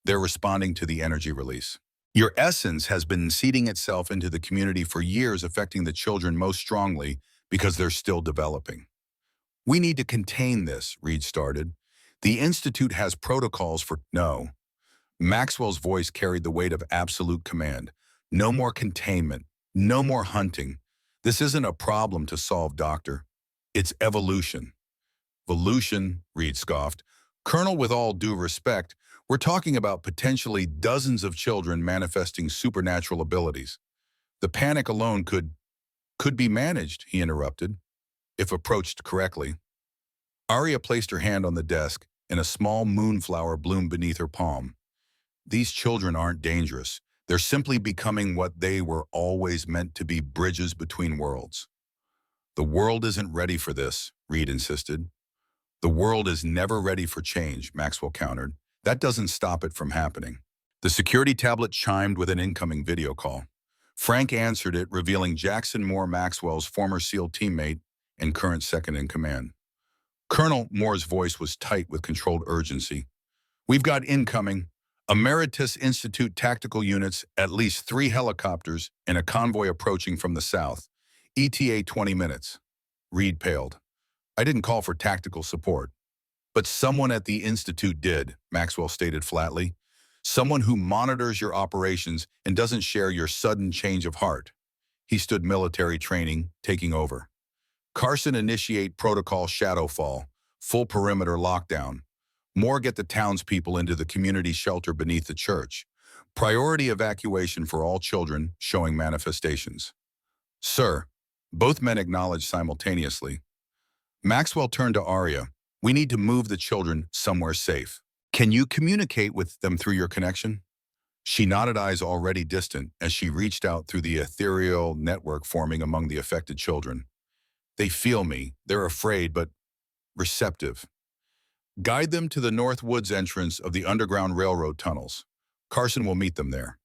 "They're responding to the energy release. Your essence has been seeding itself into the community for years, affecting the children most strongly because they're still developing." "We need to contain this," Reed started. "The Institute has protocols for—" "No." Maxwell's voice carried the weight of absolute command. "No more containment. No more hunting. This isn't a problem to solve, Doctor. It's evolution." "Evolution," Reed scoffed. "Colonel, with all due respect, we're talking about potentially dozens of children manifesting supernatural abilities. The panic alone could be managed," he interrupted, "if approached correctly." Aria placed her hand on the desk, and a small moonflower bloomed beneath her palm. "These children aren't dangerous. They're simply becoming what they were always meant to be: bridges between worlds." "The world isn't ready for this," Reed insisted. "The world is never ready for change," Maxwell countered. "That doesn't stop it from happening." The security tablet chimed with an incoming video call. Frank answered it, revealing Jackson Moore, Maxwell's former SEAL teammate and current second-in-command. Colonel Moore's voice was tight with controlled urgency. "We've got incoming. Emeritus Institute tactical units, at least 3 helicopters, and a convoy approaching from the south. ETA 20 minutes. Reed paled. "I didn't call for tactical support." "But someone at the Institute did," Maxwell stated flatly. "Someone who monitors your operations and doesn't share your sudden change of heart." He stood military training, taking over. "Carson, initiate protocol Shadowfall, full perimeter lockdown. Moore, get the townspeople into the community shelter beneath the church. Priority evacuation for all children showing manifestations." "Sir." Both men acknowledged simultaneously. Maxwell turned to Aria. "We need to move the children somewhere safe. Can you communicate with them through your connection?" She nodded, eyes already distant, as she reached out through the ethereal network forming among the affected children. "They feel me. They're afraid, but receptive. Guide them to the North Woods entrance of the Underground Railroad tunnels. Carson will meet them there."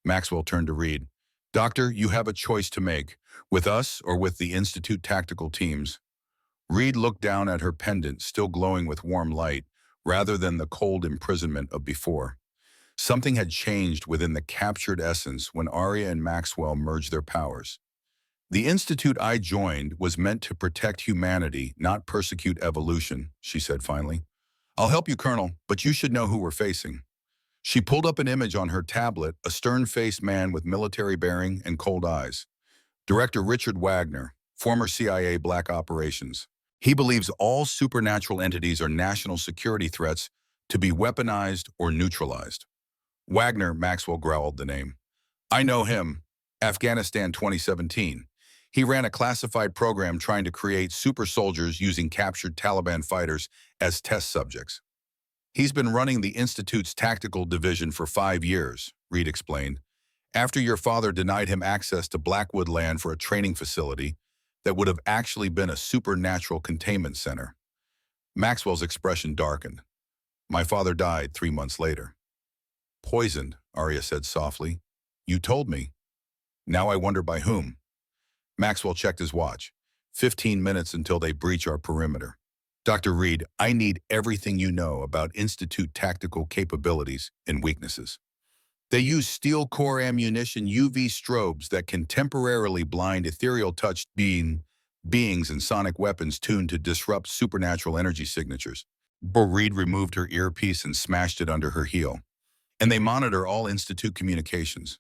Maxwell turned to Reed. "Doctor, you have a choice to make, with us or with the Institute tactical teams." Reed looked down at her pendant, still glowing with warm light, rather than the cold imprisonment of before. Something had changed within the captured essence when Aria and Maxwell merged their powers. "The Institute I joined was meant to protect humanity, not persecute evolution," she said finally. "I'll help you, Colonel, but you should know who we're facing." She pulled up an image on her tablet, a stern-faced man with military bearing and cold eyes. Director Richard Wagner, former CIA Black Operations. He believes all supernatural entities are national security threats to be weaponized or neutralized. "Wagner," Maxwell growled the name. "I know him. Afghanistan 2017. He ran a classified program trying to create super soldiers using captured Taliban fighters as test subjects." "He's been running the Institute's tactical division for 5 years, Reed explained, "after your father denied him access to Blackwood land for a training facility that would have actually been a supernatural containment center." Maxwell's expression darkened. "My father died 3 months later." "Poisoned," Aria said softly. "You told me. Now I wonder by whom." Maxwell checked his watch. 15 minutes until they breach our perimeter. Dr. Reed, I need everything you know about Institute tactical capabilities and weaknesses. They use steel core ammunition UV strobes that can temporarily blind ethereal touched beings and sonic weapons tuned to disrupt supernatural energy signatures. Reed removed her earpiece and smashed it under her heel. And they monitor all Institute communications.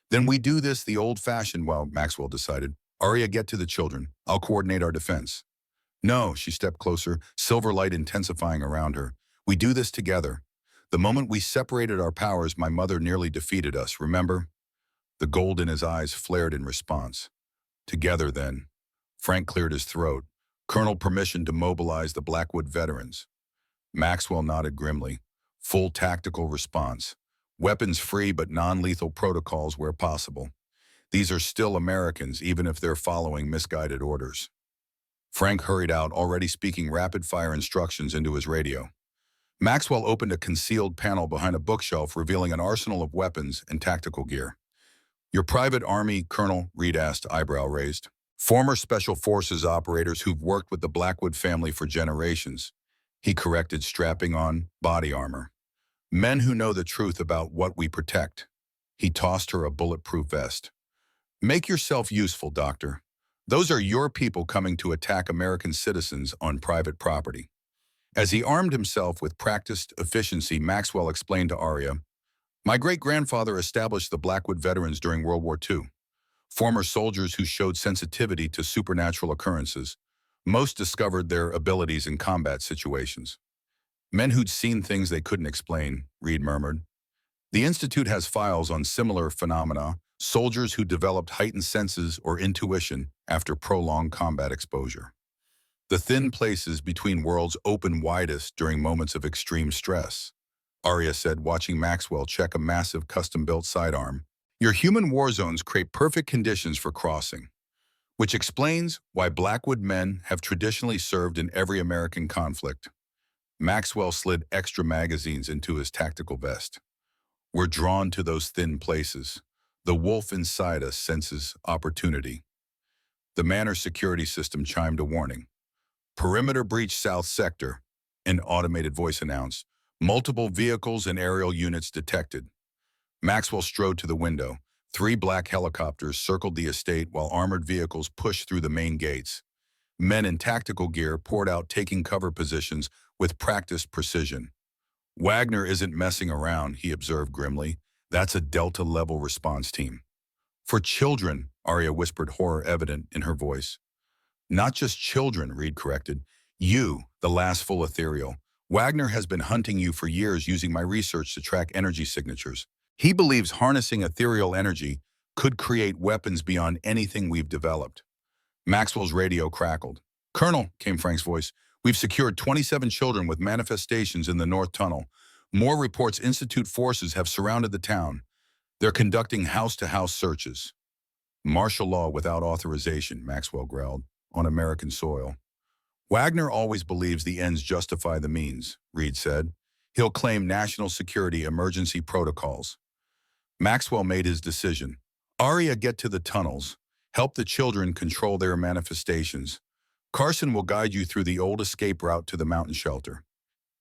Then we do this the old-fashioned, well, Maxwell decided. Aria, get to the children. I'll coordinate our defense. No, she stepped closer, silver light intensifying around her. We do this together. The moment we separated our powers, my mother nearly defeated us, remember? The gold in his eyes flared in response. Together, then. Frank cleared his throat. Colonel, permission to mobilize the Blackwood veterans. Maxwell nodded grimly. Full tactical response. Weapons free but non-lethal protocols where possible. These are still Americans, even if they're following misguided orders. Frank hurried out, already speaking rapid-fire instructions into his radio. Maxwell opened a concealed panel behind a bookshelf, revealing an arsenal of weapons and tactical gear. Your private army, Colonel? Reed asked, eyebrow raised. Former Special Forces operators who've worked with the Blackwood family for generations. He corrected, strapping on body armor. Men who know the truth about what we protect. He tossed her a bulletproof vest. Make yourself useful, Doctor. Those are your people coming to attack American citizens on private property. As he armed himself with practiced efficiency, Maxwell explained to Aria, my great-grandfather established the Blackwood veterans during World War II. Former soldiers who showed sensitivity to supernatural occurrences. Most discovered their abilities in combat situations. Men who'd seen things they couldn't explain, Reed murmured. The Institute has files on similar phenomena, soldiers who developed heightened senses or intuition after prolonged combat exposure. The thin places between worlds open widest during moments of extreme stress, Aria said, watching Maxwell check a massive custom-built sidearm. Your human war zones create perfect conditions for crossing, which explains why Blackwood men have traditionally served in every American conflict. Maxwell slid extra magazines into his tactical vest. We're drawn to those thin places. The wolf inside us senses opportunity. The Manor security system chimed a warning. Perimeter breach south sector, an automated voice announced. Multiple vehicles and aerial units detected. Maxwell strode to the window. 3 black helicopters circled the estate while armored vehicles pushed through the main gates. Men in tactical gear poured out, taking cover positions with practiced precision. Wagner isn't messing around, he observed grimly. That's a Delta-level response team. For children, Aria whispered, horror evident in her voice. Not just children, Reed corrected. You, the last full ethereal. Wagner has been hunting you for years using my research to track energy signatures. He believes harnessing ethereal energy could create weapons beyond anything we've developed. Maxwell's radio crackled. Colonel, came Frank's voice, we've secured 27 children with manifestations in the North Tunnel. More reports Institute forces have surrounded the town. They're conducting house-to-house searches. Martial law without authorization, Maxwell growled, on American soil. Wagner always believes the ends justify the means, Reed said. He'll claim national security emergency protocols. Maxwell made his decision. Aria, get to the tunnels. Help the children control their manifestations. Carson will guide you through the old escape route to the mountain shelter.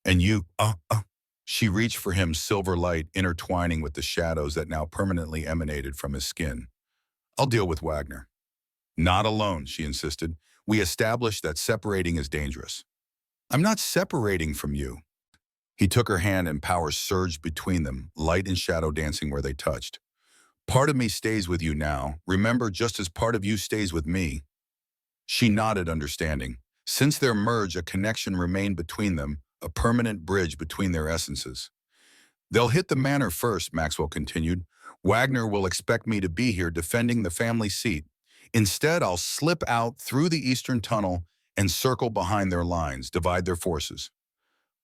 And you, She reached for him, silver light intertwining with the shadows that now permanently emanated from his skin. I'll deal with Wagner. Not alone, she insisted. We established that separating is dangerous. I'm not separating from you. He took her hand and power surged between them, light and shadow dancing where they touched. Part of me stays with you now. Remember, just as part of you stays with me. She nodded, understanding. Since their merge, a connection remained between them, a permanent bridge between their essences. They'll hit the manor first, Maxwell continued. Wagner will expect me to be here defending the family seat. Instead, I'll slip out through the eastern tunnel and circle behind their lines, divide their forces.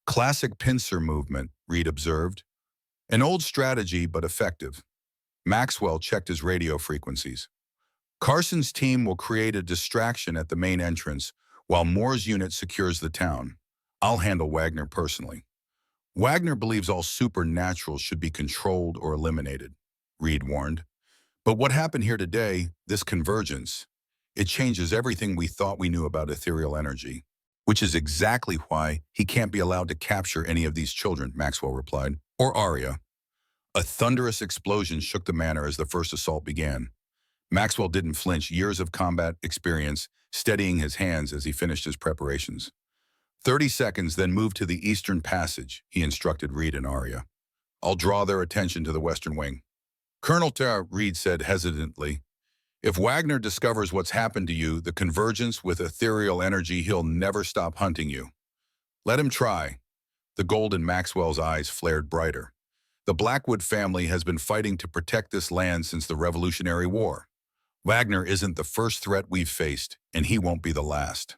Classic pincer movement, Reed observed. An old strategy, but effective. Maxwell checked his radio frequencies. Carson's team will create a distraction at the main entrance, while Moore's unit secures the town. I'll handle Wagner personally. Wagner believes all supernaturals should be controlled or eliminated, Reed warned. But what happened here today, this convergence, it changes everything we thought we knew about ethereal energy. Which is exactly why he can't be allowed to capture any of these children, Maxwell replied. Or Aria. A thunderous explosion shook the manor as the first assault began. Maxwell didn't flinch, years of combat experience steadying his hands as he finished his preparations. 30 seconds, then move to the eastern passage, he instructed Reed and Aria. I'll draw their attention to the western wing. Colonel Reed said hesitantly, if Wagner discovers what's happened to you, the convergence with ethereal energy, he'll never stop hunting you. Let him try. The gold in Maxwell's eyes flared brighter. The Blackwood family has been fighting to protect this land since the Revolutionary War. Wagner isn't the first threat we've faced, and he won't be the last.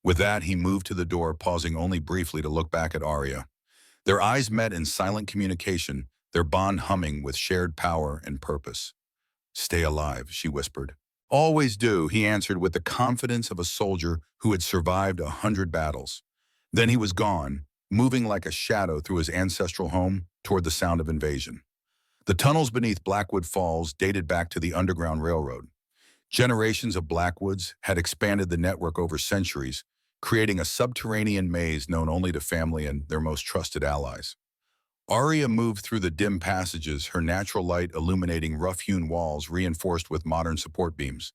With that, he moved to the door, pausing only briefly to look back at Aria. Their eyes met in silent communication, their bond humming with shared power and purpose. Stay alive, she whispered. Always do, he answered with the confidence of a soldier who had survived 100 battles. Then he was gone, moving like a shadow through his ancestral home toward the sound of invasion. The tunnels beneath Blackwood Falls dated back to the Underground Railroad. Generations of Blackwoods had expanded the network over centuries, creating a subterranean maze known only to family and their most trusted allies. Aria moved through the dim passages, her natural light illuminating rough-hewn walls reinforced with modern support beams.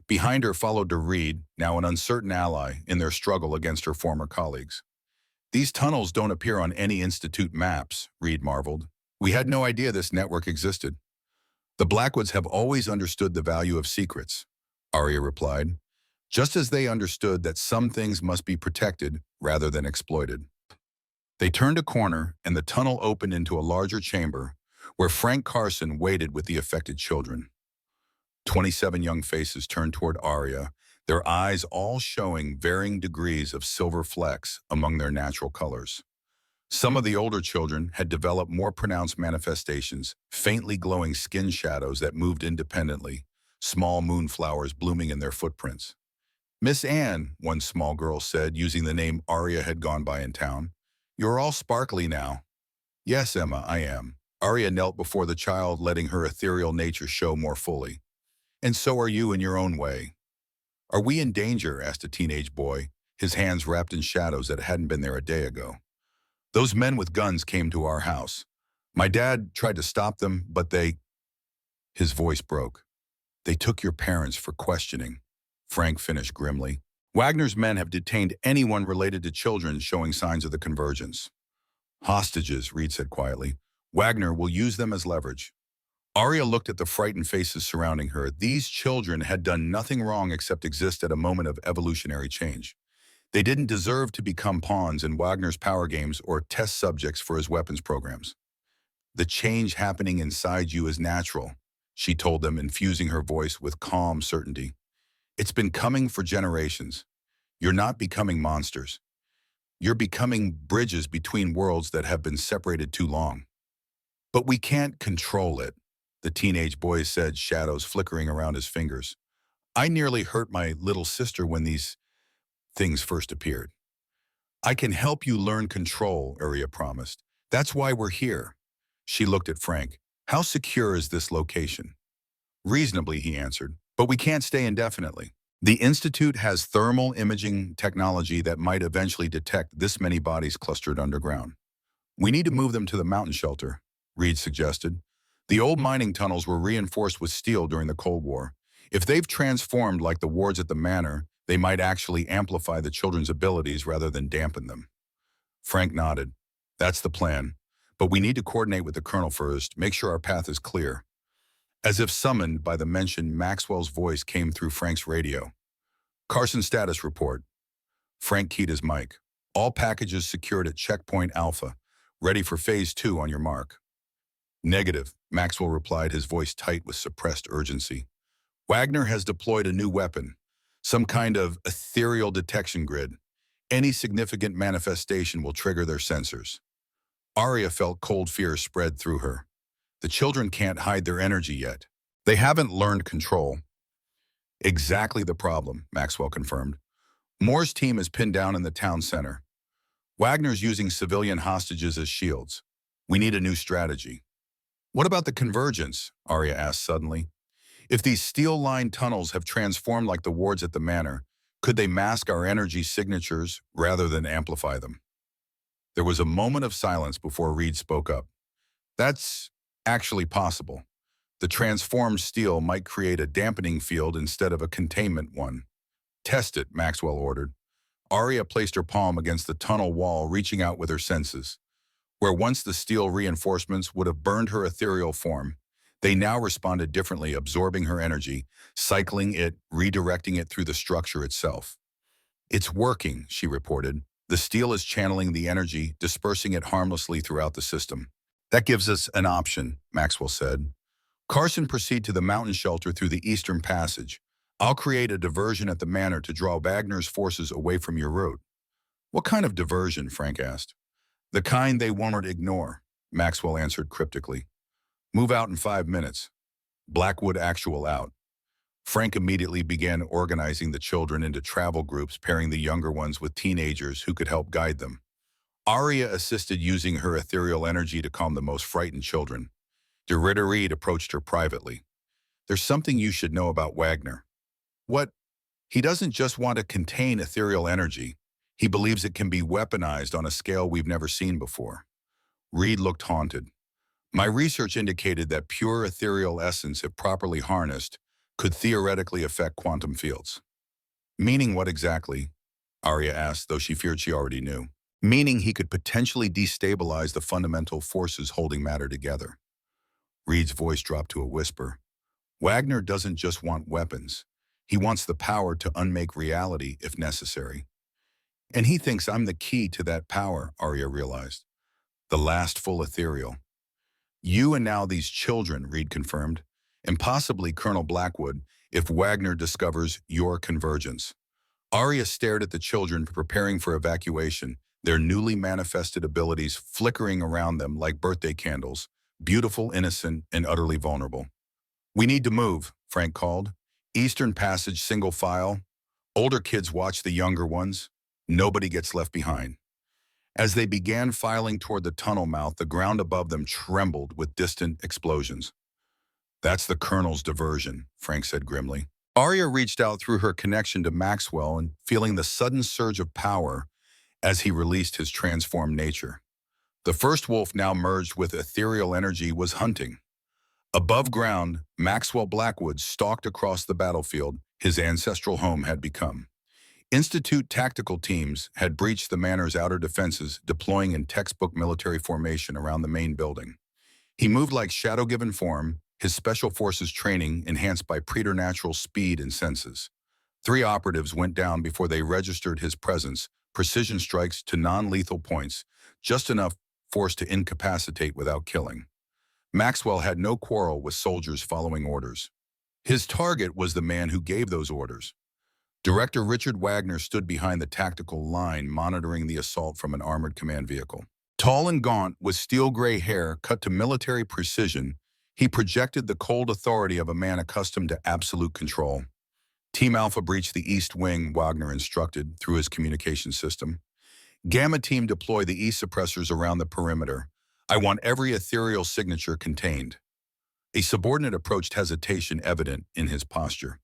Behind her followed Reed, now an uncertain ally in their struggle against her former colleagues. These tunnels don't appear on any Institute maps, Reed marveled. We had no idea this network existed. The Blackwoods have always understood the value of secrets, Aria replied, just as they understood that some things must be protected rather than exploited. They turned a corner, and the tunnel opened into a larger chamber where Frank Carson waited with the affected children. 27 young faces turned toward Aria, their eyes all showing varying degrees of silver flecks among their natural colors. Some of the older children had developed more pronounced manifestations, faintly glowing skin shadows that moved independently, small moonflowers blooming in their footprints. Miss Anne, one small girl said, using the name Aria had gone by in town. You're all sparkly now. Yes, Emma, I am. Aria knelt before the child, letting her ethereal nature show more fully. And so are you in your own way. Are we in danger? Asked a teenage boy, his hands wrapped in shadows that hadn't been there a day ago. Those men with guns came to our house. My dad tried to stop them, but they... His voice broke. They took your parents for questioning, Frank finished grimly. Wagner's men have detained anyone related to children showing signs of the convergence. Hostages, Reed said quietly. Wagner will use them as leverage. Aria looked at the frightened faces surrounding her. These children had done nothing wrong except exist at a moment of evolutionary change. They didn't deserve to become pawns in Wagner's power games or test subjects for his weapons programs. The change happening inside you is natural, she told them, infusing her voice with calm certainty. It's been coming for generations. You're not becoming monsters. You're becoming bridges between worlds that have been separated too long. But we can't control it, the teenage boy said, shadows flickering around his fingers. I nearly hurt my little sister when these things first appeared. I can help you learn control, Aria promised. That's why we're here. She looked at Frank. How secure is this location? Reasonably, he answered, but we can't stay indefinitely. The Institute has thermal imaging technology that might eventually detect this many bodies clustered underground. We need to move them to the mountain shelter, Reed suggested. The old mining tunnels were reinforced with steel during the Cold War. If they've transformed like the wards at the manor, they might actually amplify the children's abilities rather than dampen them. Frank nodded. That's the plan. But we need to coordinate with the colonel first, make sure our path is clear. As if summoned by the mention, Maxwell's voice came through Frank's radio. Carson status report. Frank keyed his mic. All packages secured at Checkpoint Alpha. Ready for Phase 2 on your mark. Negative, Maxwell replied, his voice tight with suppressed urgency. Wagner has deployed a new weapon, some kind of ethereal detection grid. Any significant manifestation will trigger their sensors. Aria felt cold fear spread through her. The children can't hide their energy yet. They haven't learned control. Exactly the problem, Maxwell confirmed. Moore's team is pinned down in the town center. Wagner's using civilian hostages as shields. We need a new strategy. What about the convergence? Aria asked suddenly. If these steel-lined tunnels have transformed like the wards at the manor, Could they mask our energy signatures rather than amplify them? There was a moment of silence before Reed spoke up. That's actually possible. The transformed steel might create a dampening field instead of a containment one. Test it, Maxwell ordered. Aria placed her palm against the tunnel wall, reaching out with her senses. Where once the steel reinforcements would have burned her ethereal form, they now responded differently, absorbing her energy, cycling it, redirecting it through the structure itself. It's working, she reported. The steel is channeling the energy, dispersing it harmlessly throughout the system. That gives us an option, Maxwell said. Carson, proceed to the mountain shelter through the eastern passage. I'll create a diversion at the manor to draw Wagner's forces away from your route. What kind of diversion? Frank asked. The kind they won't ignore, Maxwell answered cryptically. Move out in 5 minutes. Blackwood actual out. Frank immediately began organizing the children into travel groups, pairing the younger ones with teenagers who could help guide them. Aria assisted, using her ethereal energy to calm the most frightened children. De Ridder approached her privately. There's something you should know about Wagner. What? He doesn't just want to contain ethereal energy. He believes it can be weaponized on a scale we've never seen before. Reed looked haunted. My research indicated that pure ethereal essence, if properly harnessed, could theoretically affect quantum fields. Meaning what exactly? Aria asked, though she feared she already knew. Meaning he could potentially destabilize the fundamental forces holding matter together. Reed's voice dropped to a whisper. Wagner doesn't just want weapons. He wants the power to unmake reality if necessary. And he thinks I'm the key to that power, Aria realized. The last full ethereal. You and now these children, Reed confirmed, and possibly Colonel Blackwood if Wagner discovers your convergence. Aria stared at the children preparing for evacuation, their newly manifested abilities flickering around them like birthday candles, beautiful, innocent, and utterly vulnerable. We need to move, Frank called. Eastern Passage, single file. Older kids watch the younger ones. Nobody gets left behind. As they began filing toward the tunnel mouth, the ground above them trembled with distant explosions. That's the Colonel's diversion, Frank said grimly. Aria reached out through her connection to Maxwell and feeling the sudden surge of power as he released his transformed nature. The first wolf, now merged with ethereal energy, was hunting. Above ground, Maxwell Blackwood stalked across the battlefield his ancestral home had become. Institute tactical teams had breached the manor's outer defenses, deploying in textbook military formation around the main building. He moved like shadow-given form, his special forces training enhanced by preternatural speed and senses. 3 operatives went down before they registered his presence, precision strikes to non-lethal points, just enough force to incapacitate without killing. Maxwell had no quarrel with soldiers following orders. His target was the man who gave those orders. Director Richard Wagner stood behind the tactical line, monitoring the assault from an armored command vehicle. Tall and gaunt, with steel-gray hair cut to military precision, he projected the cold authority of a man accustomed to absolute control. Team Alpha breached the East Wing, Wagner instructed, through his communication system. Gamma Team, deploy the E-suppressors around the perimeter. I want every ethereal signature contained. A subordinate approached, hesitation evident in his posture.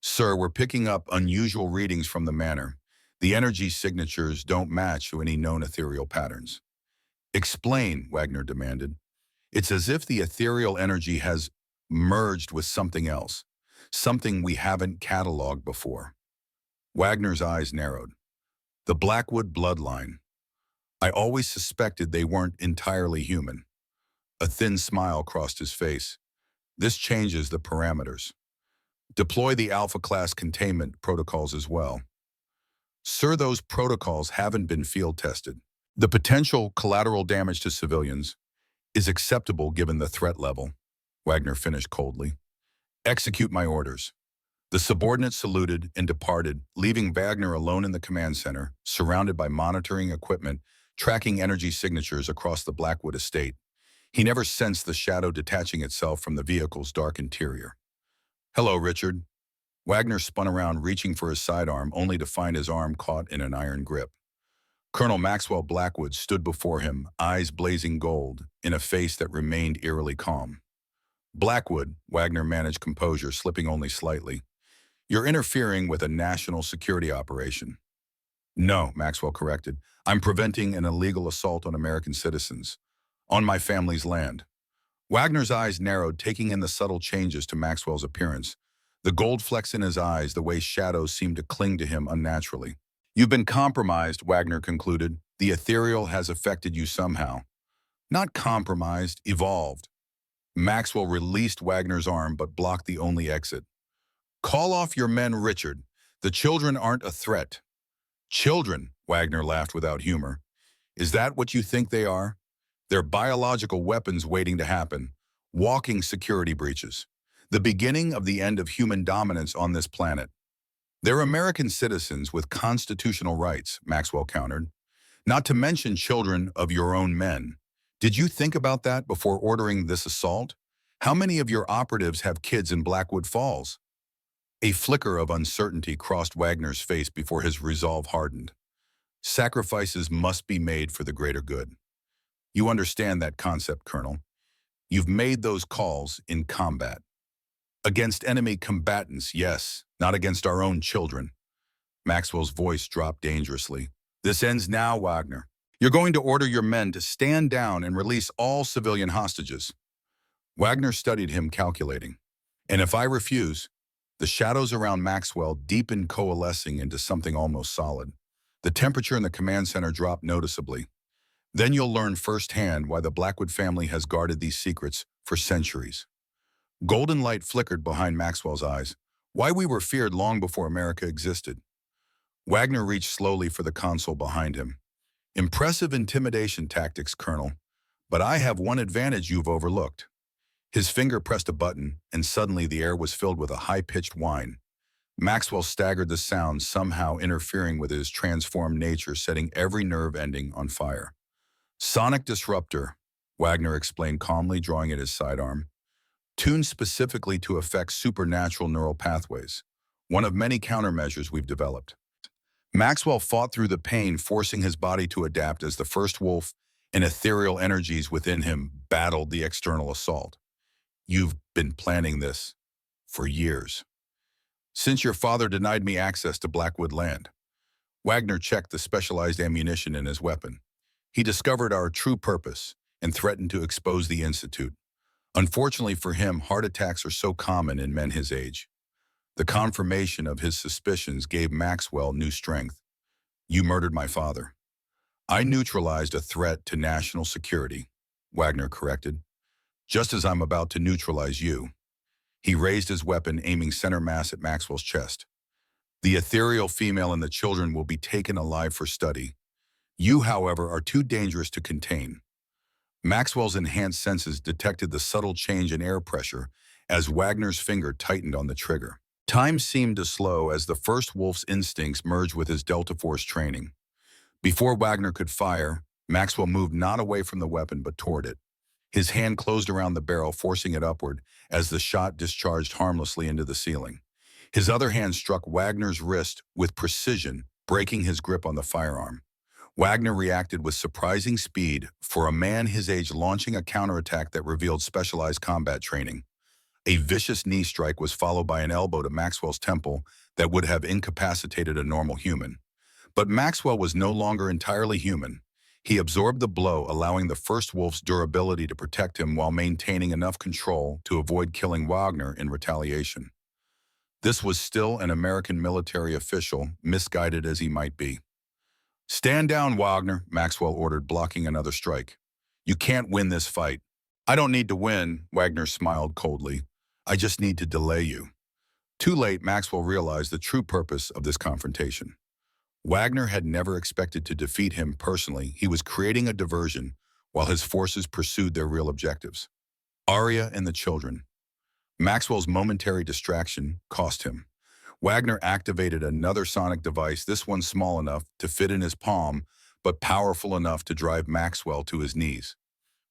Sir, we're picking up unusual readings from the manor. The energy signatures don't match to any known ethereal patterns. Explain, Wagner demanded. It's as if the ethereal energy has merged with something else, something we haven't cataloged before. Wagner's eyes narrowed. The Blackwood bloodline. I always suspected they weren't entirely human. A thin smile crossed his face. This changes the parameters. Deploy the Alpha-class containment protocols as well. Sir, those protocols haven't been field-tested. The potential collateral damage to civilians is acceptable given the threat level, Wagner finished coldly. Execute my orders. The subordinate saluted and departed, leaving Wagner alone in the command center, surrounded by monitoring equipment, tracking energy signatures across the Blackwood estate. He never sensed the shadow detaching itself from the vehicle's dark interior. Hello, Richard. Wagner spun around, reaching for his sidearm, only to find his arm caught in an iron grip. Colonel Maxwell Blackwood stood before him, eyes blazing gold, in a face that remained eerily calm. Blackwood, Wagner managed composure, slipping only slightly. You're interfering with a national security operation. No, Maxwell corrected. I'm preventing an illegal assault on American citizens, on my family's land. Wagner's eyes narrowed, taking in the subtle changes to Maxwell's appearance. The gold flecks in his eyes, the way shadows seemed to cling to him unnaturally. You've been compromised, Wagner concluded. The ethereal has affected you somehow. Not compromised, evolved. Maxwell released Wagner's arm but blocked the only exit. Call off your men, Richard. The children aren't a threat. Children, Wagner laughed without humor. Is that what you think they are? They're biological weapons waiting to happen, walking security breaches. The beginning of the end of human dominance on this planet. They're American citizens with constitutional rights, Maxwell countered. Not to mention children of your own men. Did you think about that before ordering this assault? How many of your operatives have kids in Blackwood Falls? A flicker of uncertainty crossed Wagner's face before his resolve hardened. Sacrifices must be made for the greater good. You understand that concept, Colonel. You've made those calls in combat. Against enemy combatants, yes, not against our own children. Maxwell's voice dropped dangerously. This ends now, Wagner. You're going to order your men to stand down and release all civilian hostages. Wagner studied him, calculating. And if I refuse, the shadows around Maxwell deepened, coalescing into something almost solid. The temperature in the command center dropped noticeably. Then you'll learn firsthand why the Blackwood family has guarded these secrets for centuries. Golden light flickered behind Maxwell's eyes. Why we were feared long before America existed. Wagner reached slowly for the console behind him. Impressive intimidation tactics, Colonel, but I have one advantage you've overlooked. His finger pressed a button, and suddenly the air was filled with a high-pitched whine. Maxwell staggered, the sound somehow interfering with his transformed nature, setting every nerve ending on fire. Sonic disruptor, Wagner explained calmly, drawing at his sidearm. Tuned specifically to affect supernatural neural pathways, one of many countermeasures we've developed. Maxwell fought through the pain, forcing his body to adapt as the first wolf and ethereal energies within him battled the external assault. You've been planning this for years. Since your father denied me access to Blackwood land. Wagner checked the specialized ammunition in his weapon. He discovered our true purpose and threatened to expose the Institute. Unfortunately for him, heart attacks are so common in men his age. The confirmation of his suspicions gave Maxwell new strength. You murdered my father. I neutralized a threat to national security, Wagner corrected, just as I'm about to neutralize you. He raised his weapon, aiming center mass at Maxwell's chest. The ethereal female and the children will be taken alive for study. You, however, are too dangerous to contain. Maxwell's enhanced senses detected the subtle change in air pressure as Wagner's finger tightened on the trigger. Time seemed to slow as the first wolf's instincts merged with his Delta Force training. Before Wagner could fire, Maxwell moved not away from the weapon but toward it. His hand closed around the barrel, forcing it upward as the shot discharged harmlessly into the ceiling. His other hand struck Wagner's wrist with precision, breaking his grip on the firearm. Wagner reacted with surprising speed for a man his age, launching a counterattack that revealed specialized combat training. A vicious knee strike was followed by an elbow to Maxwell's temple that would have incapacitated a normal human. But Maxwell was no longer entirely human. He absorbed the blow, allowing the first wolf's durability to protect him while maintaining enough control to avoid killing Wagner in retaliation. This was still an American military official, misguided as he might be. Stand down, Wagner, Maxwell ordered, blocking another strike. You can't win this fight. I don't need to win, Wagner smiled coldly. I just need to delay you. Too late, Maxwell realized the true purpose of this confrontation. Wagner had never expected to defeat him personally. He was creating a diversion while his forces pursued their real objectives. Aria and the children. Maxwell's momentary distraction cost him. Wagner activated another sonic device, this one small enough to fit in his palm, but powerful enough to drive Maxwell to his knees.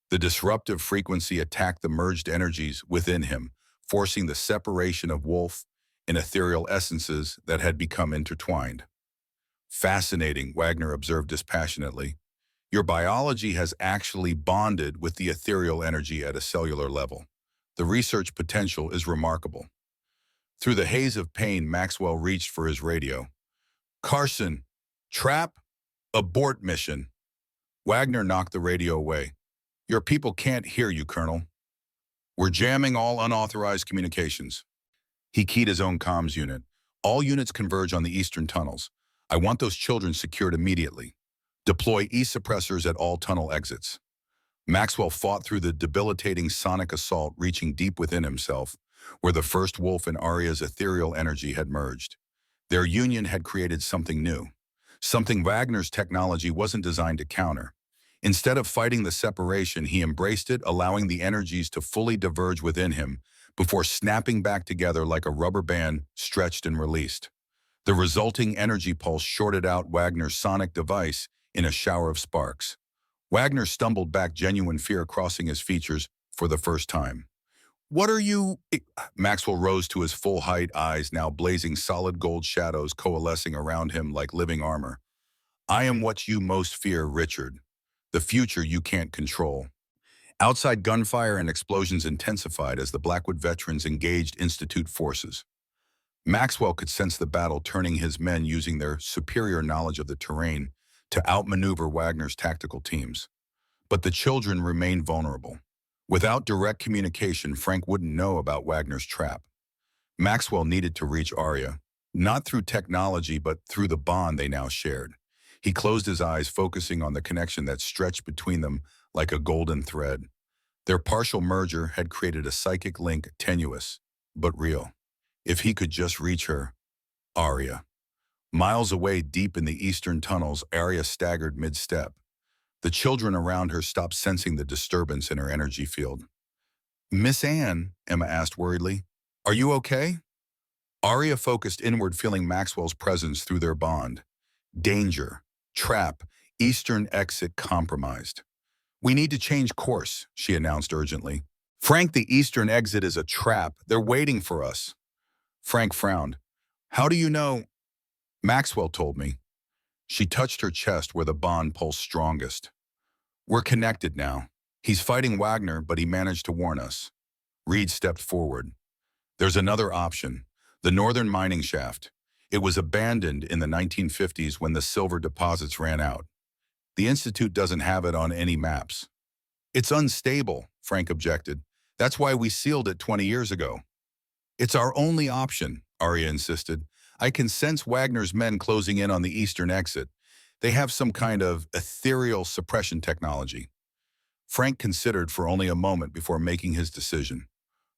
The disruptive frequency attacked the merged energies within him, forcing the separation of wolf and ethereal essences that had become intertwined. Fascinating, Wagner observed dispassionately. Your biology has actually bonded with the ethereal energy at a cellular level. The research potential is remarkable. Through the haze of pain, Maxwell reached for his radio. Carson, trap, abort mission. Wagner knocked the radio away. Your people can't hear you, Colonel. We're jamming all unauthorized communications. He keyed his own comms unit. All units converge on the eastern tunnels. I want those children secured immediately. Deploy E-suppressors at all tunnel exits. Maxwell fought through the debilitating sonic assault, reaching deep within himself, where the first wolf and Aria's ethereal energy had merged. Their union had created something new, something Wagner's technology wasn't designed to counter. Instead of fighting the separation, he embraced it, allowing the energies to fully diverge within him before snapping back together like a rubber band stretched and released. The resulting energy pulse shorted out Wagner's sonic device in a shower of sparks. Wagner stumbled back, genuine fear crossing his features for the first time. What are you? Maxwell rose to his full height, eyes now blazing, solid gold shadows coalescing around him like living armor. I am what you most fear, Richard. The future you can't control. Outside gunfire and explosions intensified as the Blackwood veterans engaged Institute forces. Maxwell could sense the battle, turning his men using their superior knowledge of the terrain to outmaneuver Wagner's tactical teams. But the children remained vulnerable. Without direct communication, Frank wouldn't know about Wagner's trap. Maxwell needed to reach Aria, not through technology but through the bond they now shared. He closed his eyes, focusing on the connection that stretched between them like a golden thread. Their partial merger had created a psychic link, tenuous but real. If he could just reach her, Aria. Miles away, deep in the eastern tunnels, Aria staggered mid-step. The children around her stopped, sensing the disturbance in her energy field. Miss Anne, Emma asked worriedly, are you okay? Aria focused inward, feeling Maxwell's presence through their bond. Danger, trap, eastern exit compromised. We need to change course, she announced urgently. Frank, the eastern exit is a trap. They're waiting for us. Frank frowned. How do you know? Maxwell told me. She touched her chest where the bond pulsed strongest. We're connected now. He's fighting Wagner, but he managed to warn us. Reed stepped forward. There's another option, the northern mining shaft. It was abandoned in the 1950s when the silver deposits ran out. The Institute doesn't have it on any maps. It's unstable, Frank objected. That's why we sealed it 20 years ago. It's our only option, Aria insisted. I can sense Wagner's men closing in on the eastern exit. They have some kind of ethereal suppression technology. Frank considered for only a moment before making his decision.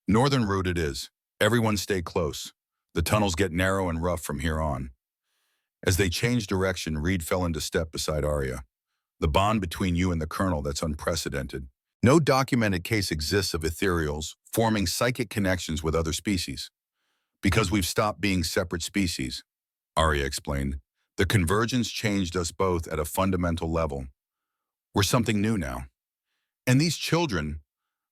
Northern route it is. Everyone stay close. The tunnels get narrow and rough from here on. As they changed direction, Reed fell into step beside Aria. The bond between you and the Colonel, that's unprecedented. No documented case exists of ethereals forming psychic connections with other species. Because we've stopped being separate species, Aria explained. The convergence changed us both at a fundamental level. We're something new now. And these children,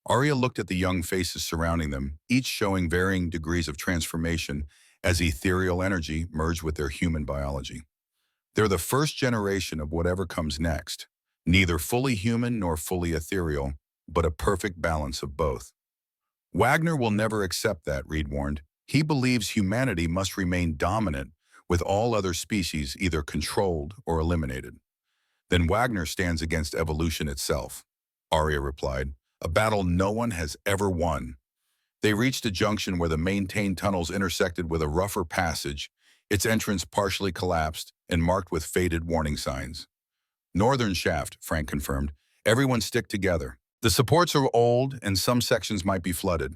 Aria looked at the young faces surrounding them, each showing varying degrees of transformation as ethereal energy merged with their human biology. They're the first generation of whatever comes next, neither fully human nor fully ethereal, but a perfect balance of both. Wagner will never accept that, Reed warned. He believes humanity must remain dominant, with all other species either controlled or eliminated. Then Wagner stands against evolution itself, Aria replied, a battle no one has ever won. They reached a junction where the maintained tunnels intersected with a rougher passage, its entrance partially collapsed and marked with faded warning signs. Northern shaft, Frank confirmed. Everyone stick together. The supports are old and some sections might be flooded.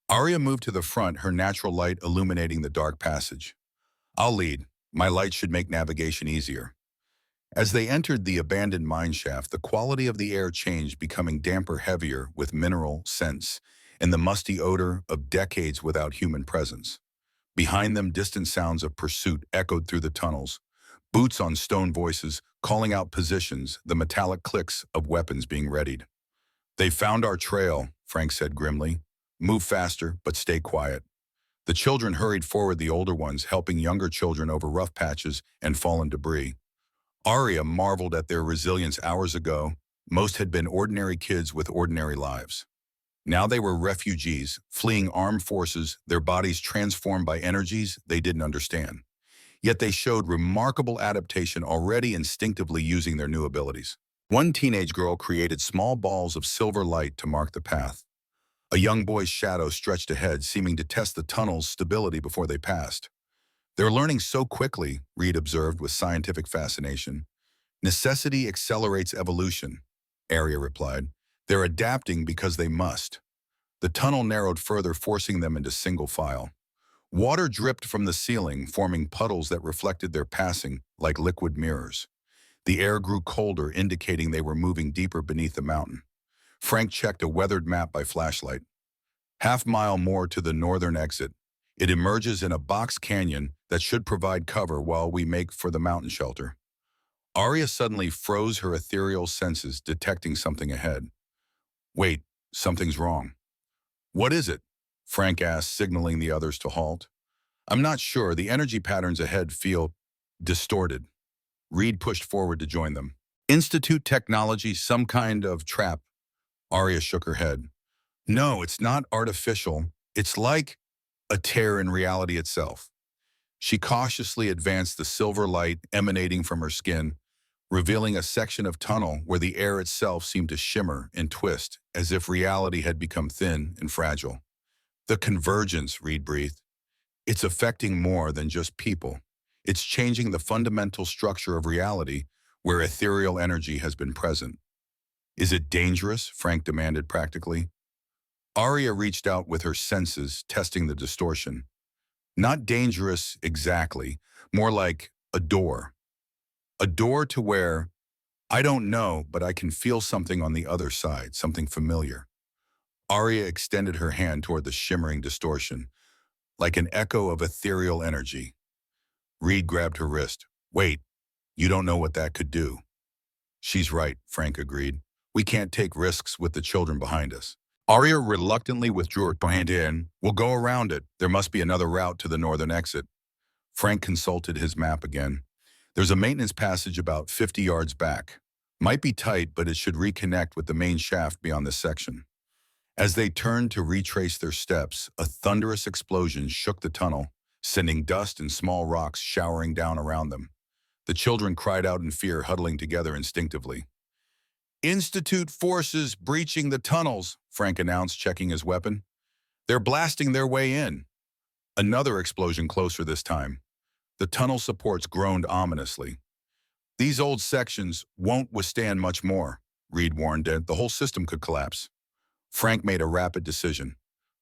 Aria moved to the front, her natural light illuminating the dark passage. I'll lead. My light should make navigation easier. As they entered the abandoned mine shaft, the quality of the air changed, becoming damper, heavier with mineral scents and the musty odor of decades without human presence. Behind them, distant sounds of pursuit echoed through the tunnels, boots on stone, voices calling out positions, the metallic clicks of weapons being readied. They found our trail, Frank said grimly. Move faster, but stay quiet. The children hurried forward, the older ones helping younger children over rough patches and fallen debris. Aria marveled at their resilience. Hours ago, most had been ordinary kids with ordinary lives. Now they were refugees, fleeing armed forces, their bodies transformed by energies they didn't understand. Yet they showed remarkable adaptation, already instinctively using their new abilities. One teenage girl created small balls of silver light to mark the path. A young boy's shadow stretched ahead, seeming to test the tunnel's stability before they passed. They're learning so quickly, Reed observed with scientific fascination. Necessity accelerates evolution, Aria replied. They're adapting because they must. The tunnel narrowed further, forcing them into single file. Water dripped from the ceiling, forming puddles that reflected their passing like liquid mirrors. The air grew colder, indicating they were moving deeper beneath the mountain. Frank checked a weathered map by flashlight. Half-mile more to the northern exit. It emerges in a box canyon that should provide cover while we make for the mountain shelter. Aria suddenly froze her ethereal senses, detecting something ahead. Wait, something's wrong. What is it? Frank asked, signaling the others to halt. I'm not sure. The energy patterns ahead feel distorted. Reed pushed forward to join them. Institute technology, some kind of trap. Aria shook her head. No, it's not artificial. It's like a tear in reality itself. She cautiously advanced the silver light emanating from her skin, revealing a section of tunnel where the air itself seemed to shimmer and twist, as if reality had become thin and fragile. The convergence, Reed breathed. It's affecting more than just people. It's changing the fundamental structure of reality where ethereal energy has been present. Is it dangerous? Frank demanded practically. Aria reached out with her senses, testing the distortion. Not dangerous exactly, more like a door. A door to where, I don't know, but I can feel something on the other side, something familiar. Aria extended her hand toward the shimmering distortion, like an echo of ethereal energy. Reed grabbed her wrist. Wait, you don't know what that could do. She's right, Frank agreed. We can't take risks with the children behind us. Aria reluctantly withdrew her hand in. We'll go around it. There must be another route to the northern exit. Frank consulted his map again. There's a maintenance passage about 50 yards back. Might be tight, but it should reconnect with the main shaft beyond this section. As they turned to retrace their steps, a thunderous explosion shook the tunnel, sending dust and small rocks showering down around them. The children cried out in fear, huddling together instinctively. Institute forces breaching the tunnels, Frank announced, checking his weapon. They're blasting their way in. Another explosion closer this time. The tunnel supports groaned ominously. These old sections won't withstand much more, Reed warned. The whole system could collapse. Frank made a rapid decision.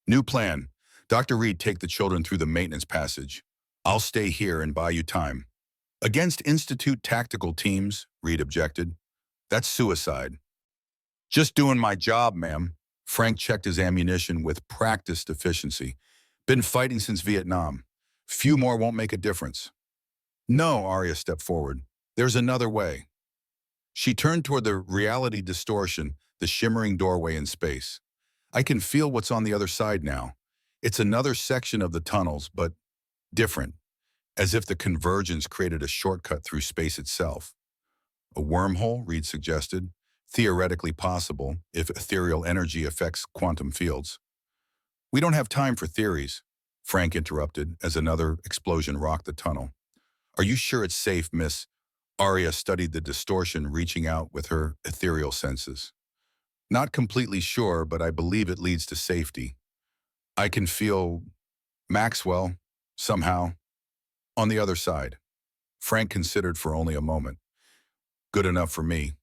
New plan. Dr. Reed, take the children through the maintenance passage. I'll stay here and buy you time. Against Institute tactical teams, Reed objected. That's suicide. Just doing my job, ma'am. Frank checked his ammunition with practiced efficiency. Been fighting since Vietnam. Few more won't make a difference. No, Aria stepped forward. There's another way. She turned toward the reality distortion, the shimmering doorway in space. I can feel what's on the other side now. It's another section of the tunnels, but different, as if the convergence created a shortcut through space itself. A wormhole, Reed suggested, theoretically possible if ethereal energy affects quantum fields. We don't have time for theories, Frank interrupted as another explosion rocked the tunnel. Are you sure it's safe, miss? Aria studied the distortion, reaching out with her ethereal senses. Not completely sure, but I believe it leads to safety. I can feel Maxwell, somehow, on the other side. Frank considered for only a moment. Good enough for me.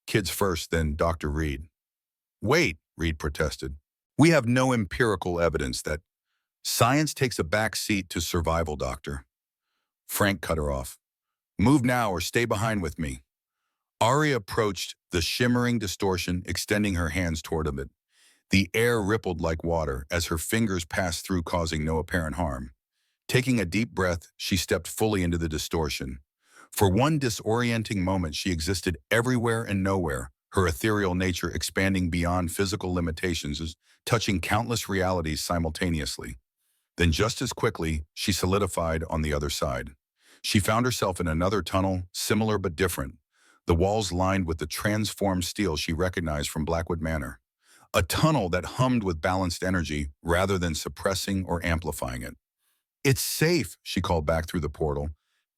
Kids first, then Dr. Reed. Wait, Reed protested. We have no empirical evidence that science takes a back seat to survival, doctor. Frank cut her off. Move now or stay behind with me. Aria approached the shimmering distortion, extending her hands toward it. The air rippled like water as her fingers passed through, causing no apparent harm. Taking a deep breath, she stepped fully into the distortion. For one disorienting moment, she existed everywhere and nowhere, her ethereal nature expanding beyond physical limitations, touching countless realities simultaneously. Then just as quickly, she solidified on the other side. She found herself in another tunnel, similar but different, the walls lined with the transformed steel she recognized from Blackwood Manor. a tunnel that hummed with balanced energy rather than suppressing or amplifying it. "It's safe," she called back through the portal.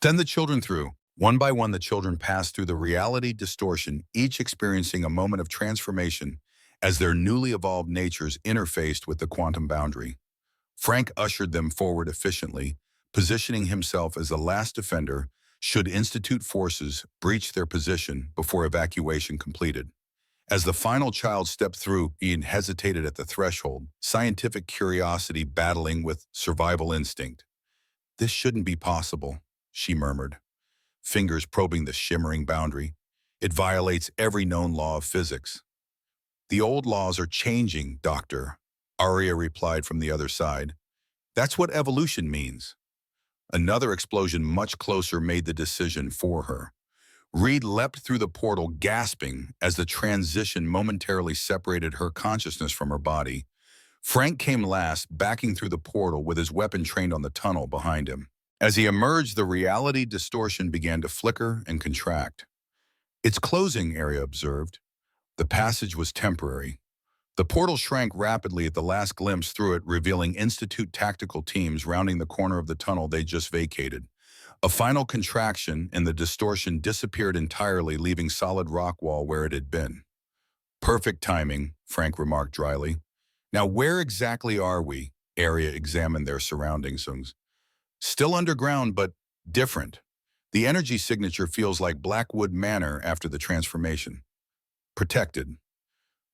"Send the children through." One by one, the children passed through the reality distortion, each experiencing a moment of transformation as their newly evolved natures interfaced with the quantum boundary. Frank ushered them forward efficiently, positioning himself as the last defender should Institute forces breach their position before evacuation completed. As the final child stepped through, Ian hesitated at the threshold, scientific curiosity battling with survival instinct. "This shouldn't be possible," she murmured, fingers probing the shimmering boundary. "It violates every known law of physics." "The old laws are changing, Doctor," Aria replied from the other side. "That's what evolution means." Another explosion much closer made the decision for her. Reed leapt through the portal, gasping as the transition momentarily separated her consciousness from her body. Frank came last, backing through the portal with his weapon trained on the tunnel behind him. As he emerged, the reality distortion began to flicker and contract. "It's closing," Aria observed. The passage was temporary. The portal shrank rapidly at the last glimpse through it, revealing Institute tactical teams rounding the corner of the tunnel they just vacated. A final contraction, and the distortion disappeared entirely, leaving solid rock wall where it had been. "Perfect timing," Frank remarked dryly. "Now where exactly are we?" Aria examined their surroundings. "Still underground, but different. The energy signature feels like Blackwood Manor after the transformation. Protected."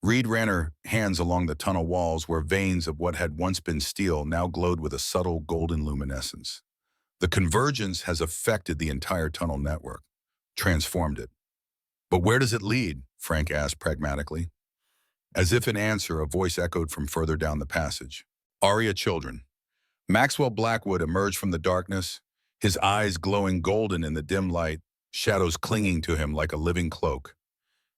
Reed ran her hands along the tunnel walls where veins of what had once been steel now glowed with a subtle golden luminescence. "The convergence has affected the entire tunnel network, transformed it." "But where does it lead?" Frank asked pragmatically. As if in answer, a voice echoed from further down the passage. "Aria children." Maxwell Blackwood emerged from the darkness, his eyes glowing golden in the dim light, shadows clinging to him like a living cloak.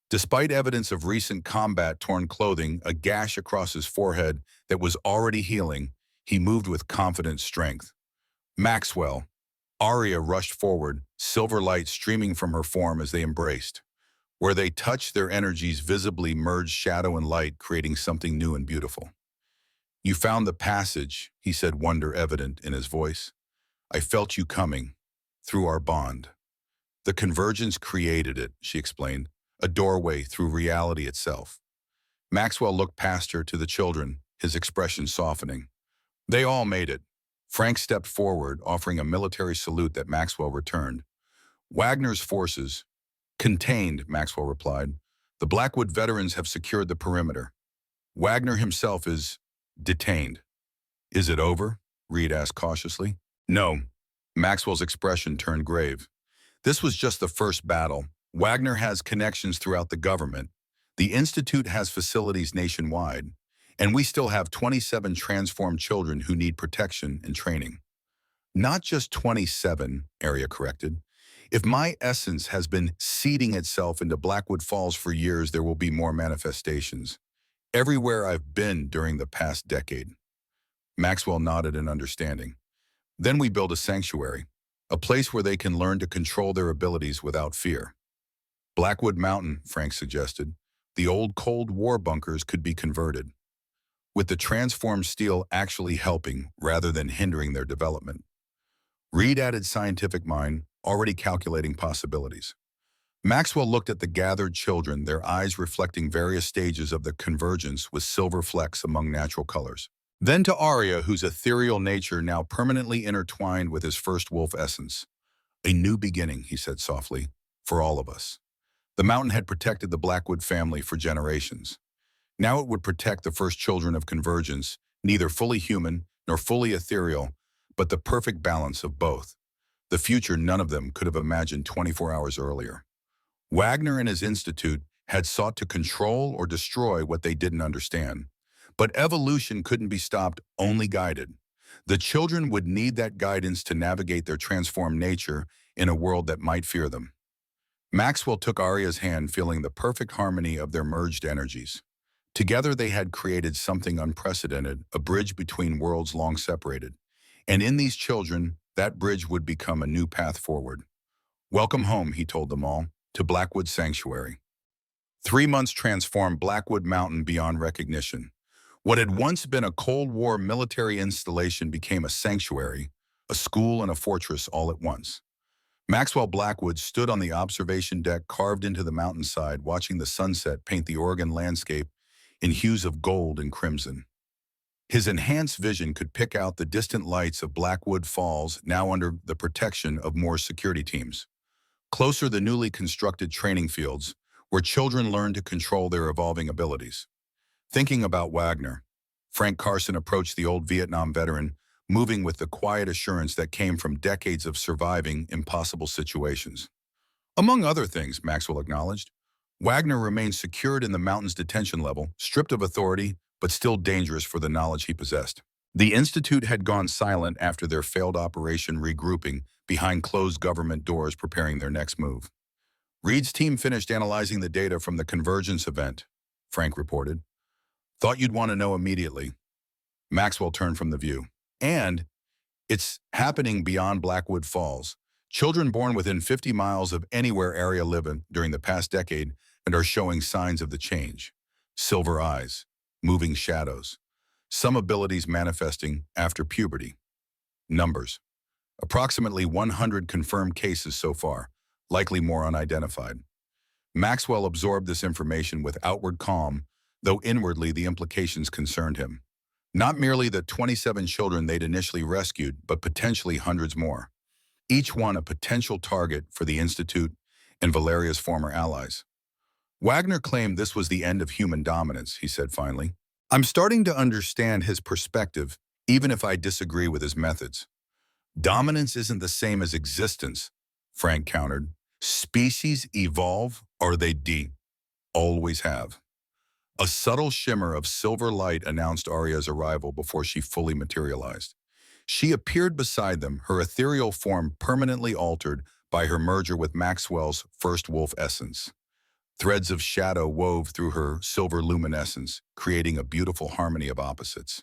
Despite evidence of recent combat-torn clothing, a gash across his forehead that was already healing, he moved with confident strength. "Maxwell." Aria rushed forward, silver light streaming from her form as they embraced. Where they touched, their energies visibly merged shadow and light, creating something new and beautiful. "You found the passage," he said, wonder evident in his voice. "I felt you coming, through our bond." "The convergence created it," she explained, "a doorway through reality itself." Maxwell looked past her to the children, his expression softening. "They all made it." Frank stepped forward, offering a military salute that Maxwell returned. "Wagner's forces." "Contained," Maxwell replied. "The Blackwood veterans have secured the perimeter. Wagner himself is detained." "Is it over?" Reed asked cautiously. "No." Maxwell's expression turned grave. "This was just the first battle. Wagner has connections throughout the government. The Institute has facilities nationwide. And we still have 27 transformed children who need protection and training." "Not just 27, Aria corrected. "If my essence has been seeding itself into Blackwood Falls for years, there will be more manifestations. Everywhere I've been during the past decade." Maxwell nodded in understanding. "Then we build a sanctuary, a place where they can learn to control their abilities without fear." "Blackwood Mountain," Frank suggested. "The old Cold War bunkers could be converted, with the transformed steel actually helping rather than hindering their development." Reed added scientific mind, already calculating possibilities. Maxwell looked at the gathered children, their eyes reflecting various stages of the convergence with silver flecks among natural colors. Then to Aria, whose ethereal nature now permanently intertwined with his first wolf essence. "A new beginning," he said softly, "for all of us." The mountain had protected the Blackwood family for generations. Now it would protect the first children of convergence, neither fully human nor fully ethereal, but the perfect balance of both. The future none of them could have imagined 24 hours earlier. Wagner and his institute had sought to control or destroy what they didn't understand. But evolution couldn't be stopped, only guided. The children would need that guidance to navigate their transformed nature in a world that might fear them. Maxwell took Aria's hand, feeling the perfect harmony of their merged energies. Together they had created something unprecedented, a bridge between worlds long separated. And in these children, that bridge would become a new path forward. "Welcome home," he told them all, "to Blackwood Sanctuary." 3 months transformed Blackwood Mountain beyond recognition. What had once been a Cold War military installation became a sanctuary, a school and a fortress all at once. Maxwell Blackwood stood on the observation deck carved into the mountainside, watching the sunset paint the Oregon landscape in hues of gold and crimson. His enhanced vision could pick out the distant lights of Blackwood Falls, now under the protection of more security teams. Closer, the newly constructed training fields, where children learn to control their evolving abilities. Thinking about Wagner, Frank Carson approached the old Vietnam veteran, moving with the quiet assurance that came from decades of surviving impossible situations. Among other things, Maxwell acknowledged, Wagner remained secured in the mountain's detention level, stripped of authority, but still dangerous for the knowledge he possessed. The Institute had gone silent after their failed operation, regrouping behind closed government doors, preparing their next move. Reed's team finished analyzing the data from the convergence event, Frank reported. Thought you'd want to know immediately. Maxwell turned from the view. And it's happening beyond Blackwood Falls. Children born within 50 miles of anywhere Aria live in during the past decade and are showing signs of the change. Silver eyes, moving shadows, some abilities manifesting after puberty. Numbers. Approximately 100 confirmed cases so far, likely more unidentified. Maxwell absorbed this information with outward calm, though inwardly the implications concerned him. Not merely the 27 children they'd initially rescued, but potentially hundreds more. Each one a potential target for the Institute and Valeria's former allies. Wagner claimed this was the end of human dominance, he said finally. I'm starting to understand his perspective, even if I disagree with his methods. Dominance isn't the same as existence, Frank countered. Species evolve, or they always have. A subtle shimmer of silver light announced Aria's arrival before she fully materialized. She appeared beside them, her ethereal form permanently altered by her merger with Maxwell's first wolf essence. Threads of shadow wove through her silver luminescence, creating a beautiful harmony of opposites.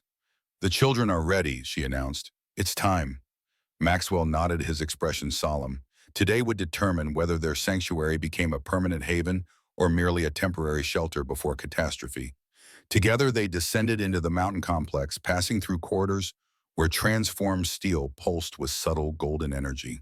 The children are ready, she announced. It's time. Maxwell nodded, his expression solemn. Today would determine whether their sanctuary became a permanent haven or merely a temporary shelter before catastrophe. Together they descended into the mountain complex, passing through corridors where transformed steel pulsed with subtle golden energy.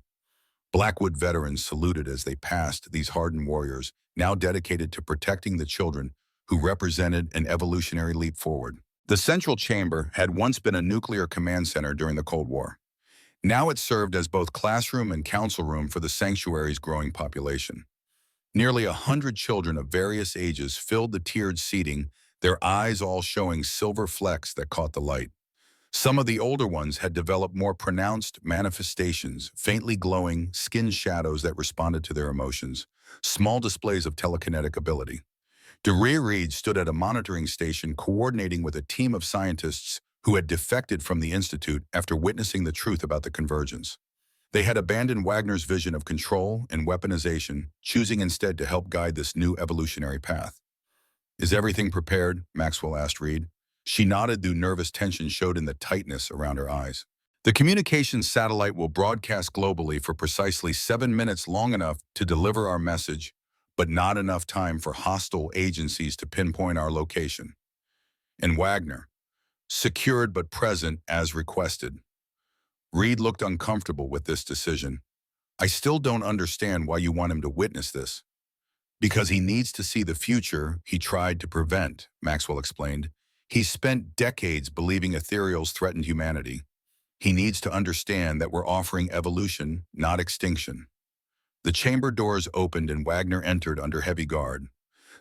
Blackwood veterans saluted as they passed these hardened warriors, now dedicated to protecting the children who represented an evolutionary leap forward. The central chamber had once been a nuclear command center during the Cold War. Now it served as both classroom and council room for the sanctuary's growing population. Nearly 100 children of various ages filled the tiered seating, their eyes all showing silver flecks that caught the light. Some of the older ones had developed more pronounced manifestations, faintly glowing skin shadows that responded to their emotions, small displays of telekinetic ability. Reed stood at a monitoring station coordinating with a team of scientists who had defected from the Institute after witnessing the truth about the convergence. They had abandoned Wagner's vision of control and weaponization, choosing instead to help guide this new evolutionary path. Is everything prepared? Maxwell asked Reed. She nodded, though nervous tension showed in the tightness around her eyes. The communications satellite will broadcast globally for precisely 7 minutes, long enough to deliver our message, but not enough time for hostile agencies to pinpoint our location. And Wagner, secured but present as requested. Reed looked uncomfortable with this decision. I still don't understand why you want him to witness this. Because he needs to see the future he tried to prevent, Maxwell explained. He spent decades believing ethereals threatened humanity. He needs to understand that we're offering evolution, not extinction. The chamber doors opened and Wagner entered under heavy guard.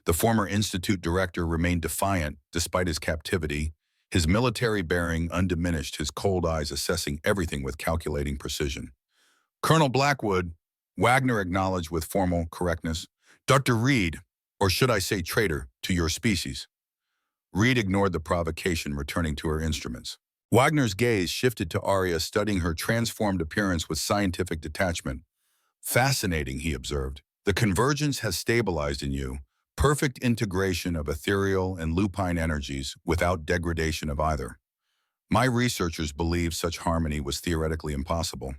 The former Institute director remained defiant despite his captivity, his military bearing undiminished, his cold eyes assessing everything with calculating precision. Colonel Blackwood, Wagner acknowledged with formal correctness. Dr. Reed, or should I say traitor, to your species. Reed ignored the provocation, returning to her instruments. Wagner's gaze shifted to Aria, studying her transformed appearance with scientific detachment. Fascinating, he observed. The convergence has stabilized in you. Perfect integration of ethereal and lupine energies without degradation of either. My researchers believed such harmony was theoretically impossible.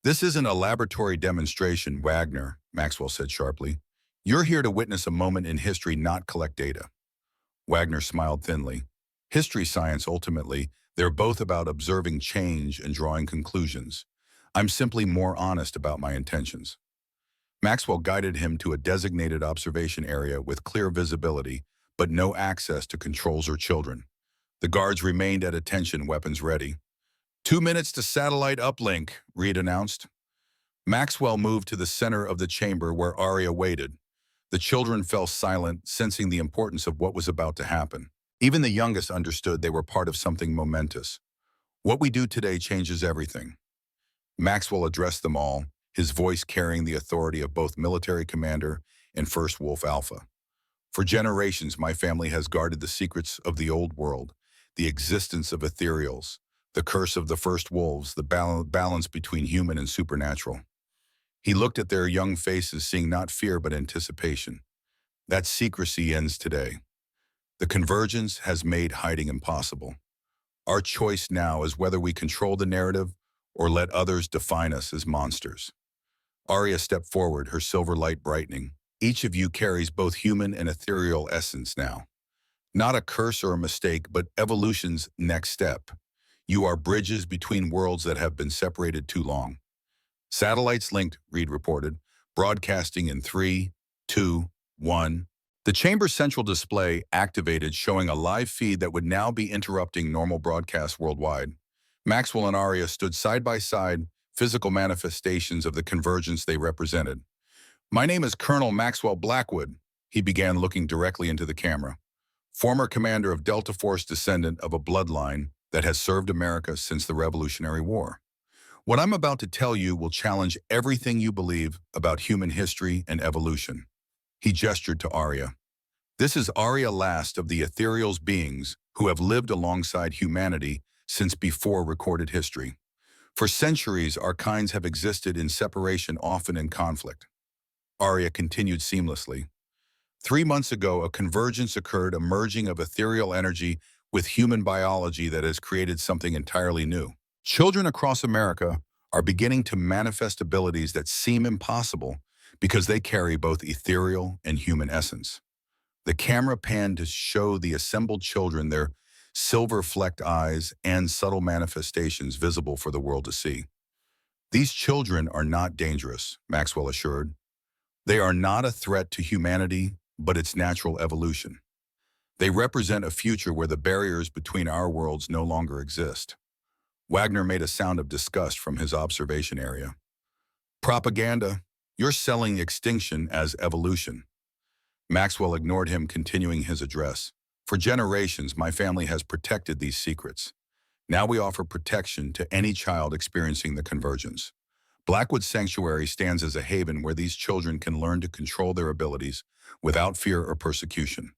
This isn't a laboratory demonstration, Wagner, Maxwell said sharply. You're here to witness a moment in history, not collect data. Wagner smiled thinly. History science, ultimately, they're both about observing change and drawing conclusions. I'm simply more honest about my intentions. Maxwell guided him to a designated observation area with clear visibility, but no access to controls or children. The guards remained at attention, weapons ready. 2 minutes to satellite uplink, Reed announced. Maxwell moved to the center of the chamber where Aria waited. The children fell silent, sensing the importance of what was about to happen. Even the youngest understood they were part of something momentous. What we do today changes everything. Maxwell addressed them all, his voice carrying the authority of both military commander and First Wolf Alpha. For generations, my family has guarded the secrets of the old world, the existence of ethereals, the curse of the first wolves, the balance between human and supernatural. He looked at their young faces, seeing not fear but anticipation. That secrecy ends today. The convergence has made hiding impossible. Our choice now is whether we control the narrative or let others define us as monsters. Aria stepped forward, her silver light brightening. Each of you carries both human and ethereal essence now. Not a curse or a mistake, but evolution's next step. You are bridges between worlds that have been separated too long. Satellites linked, Reed reported, broadcasting in 3, 2, 1. The chamber's central display activated, showing a live feed that would now be interrupting normal broadcasts worldwide. Maxwell and Aria stood side by side, physical manifestations of the convergence they represented. My name is Colonel Maxwell Blackwood, he began, looking directly into the camera. Former commander of Delta Force, descendant of a bloodline that has served America since the Revolutionary War. What I'm about to tell you will challenge everything you believe about human history and evolution. He gestured to Aria. This is Aria, last of the ethereal's beings who have lived alongside humanity since before recorded history. For centuries, our kinds have existed in separation, often in conflict. Aria continued seamlessly. 3 months ago, a convergence occurred, a merging of ethereal energy with human biology that has created something entirely new. Children across America are beginning to manifest abilities that seem impossible because they carry both ethereal and human essence. The camera panned to show the assembled children, their silver-flecked eyes and subtle manifestations visible for the world to see. These children are not dangerous, Maxwell assured. They are not a threat to humanity, but its natural evolution. They represent a future where the barriers between our worlds no longer exist. Wagner made a sound of disgust from his observation area. Propaganda. You're selling extinction as evolution. Maxwell ignored him, continuing his address. For generations, my family has protected these secrets. Now we offer protection to any child experiencing the convergence. Blackwood Sanctuary stands as a haven where these children can learn to control their abilities without fear or persecution.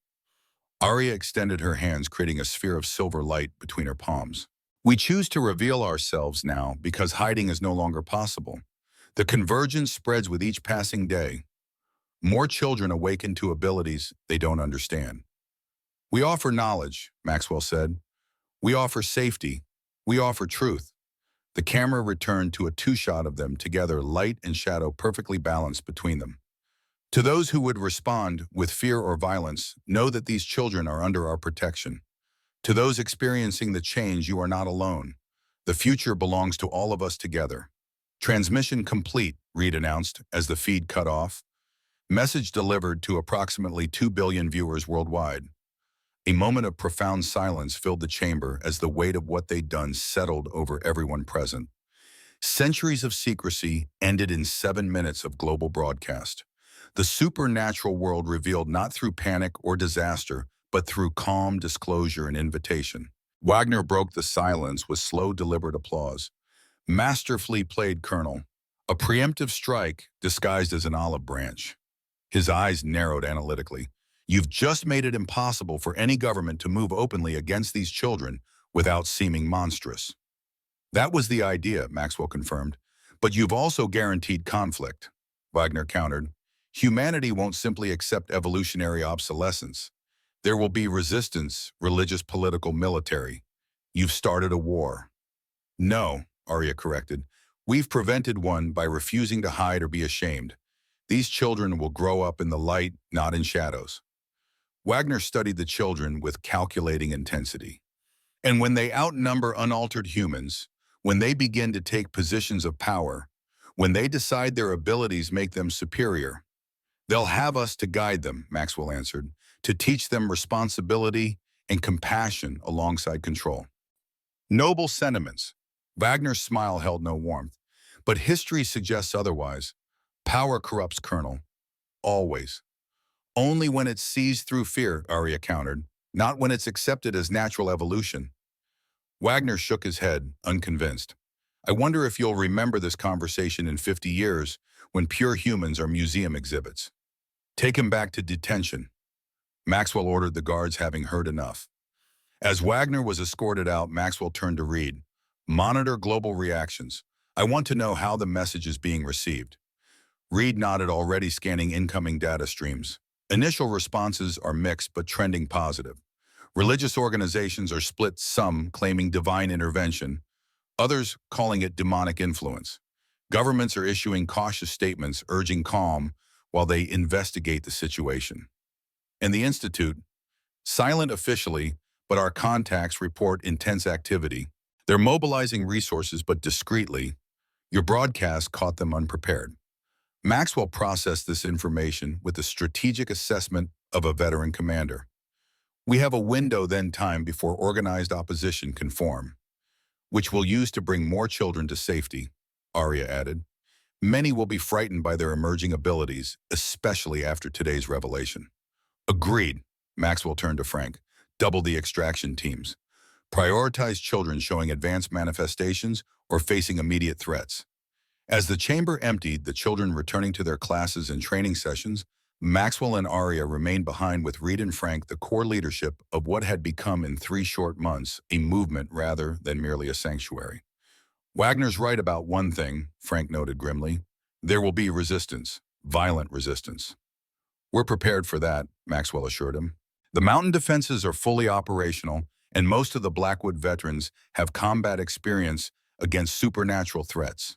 Aria extended her hands, creating a sphere of silver light between her palms. We choose to reveal ourselves now because hiding is no longer possible. The convergence spreads with each passing day. More children awaken to abilities they don't understand. We offer knowledge, Maxwell said. We offer safety. We offer truth. The camera returned to a two-shot of them together, light and shadow perfectly balanced between them. To those who would respond with fear or violence, know that these children are under our protection. To those experiencing the change, you are not alone. The future belongs to all of us together. Transmission complete, Reed announced as the feed cut off. Message delivered to approximately 2 billion viewers worldwide. A moment of profound silence filled the chamber as the weight of what they'd done settled over everyone present. Centuries of secrecy ended in 7 minutes of global broadcast. The supernatural world revealed not through panic or disaster, but through calm disclosure and invitation. Wagner broke the silence with slow, deliberate applause. Masterfully played, Colonel. A preemptive strike disguised as an olive branch. His eyes narrowed analytically. You've just made it impossible for any government to move openly against these children without seeming monstrous. That was the idea, Maxwell confirmed. But you've also guaranteed conflict, Wagner countered. Humanity won't simply accept evolutionary obsolescence. There will be resistance, religious, political, military. You've started a war. No, Aria corrected. We've prevented one by refusing to hide or be ashamed. These children will grow up in the light, not in shadows. Wagner studied the children with calculating intensity. And when they outnumber unaltered humans, when they begin to take positions of power, when they decide their abilities make them superior, they'll have us to guide them, Maxwell answered, to teach them responsibility and compassion alongside control. Noble sentiments. Wagner's smile held no warmth, but history suggests otherwise. Power corrupts, Colonel. Always. Only when it's seized through fear, Aria countered, not when it's accepted as natural evolution. Wagner shook his head, unconvinced. I wonder if you'll remember this conversation in 50 years when pure humans are museum exhibits. Take him back to detention. Maxwell ordered the guards, having heard enough. As Wagner was escorted out, Maxwell turned to Reed. Monitor global reactions. I want to know how the message is being received. Reed nodded, already scanning incoming data streams. Initial responses are mixed but trending positive. Religious organizations are split, some claiming divine intervention, others calling it demonic influence. Governments are issuing cautious statements urging calm while they investigate the situation. And the Institute, silent officially, but our contacts report intense activity. They're mobilizing resources, but discreetly. Your broadcast caught them unprepared. Maxwell processed this information with the strategic assessment of a veteran commander. We have a window then time before organized opposition can form, which we'll use to bring more children to safety, Aria added. Many will be frightened by their emerging abilities, especially after today's revelation. Agreed, Maxwell turned to Frank. Double the extraction teams. Prioritize children showing advanced manifestations or facing immediate threats. As the chamber emptied, the children returning to their classes and training sessions, Maxwell and Aria remained behind with Reed and Frank, the core leadership of what had become in 3 short months a movement rather than merely a sanctuary. Wagner's right about one thing, Frank noted grimly. There will be resistance, violent resistance. We're prepared for that, Maxwell assured him. The mountain defenses are fully operational, and most of the Blackwood veterans have combat experience against supernatural threats.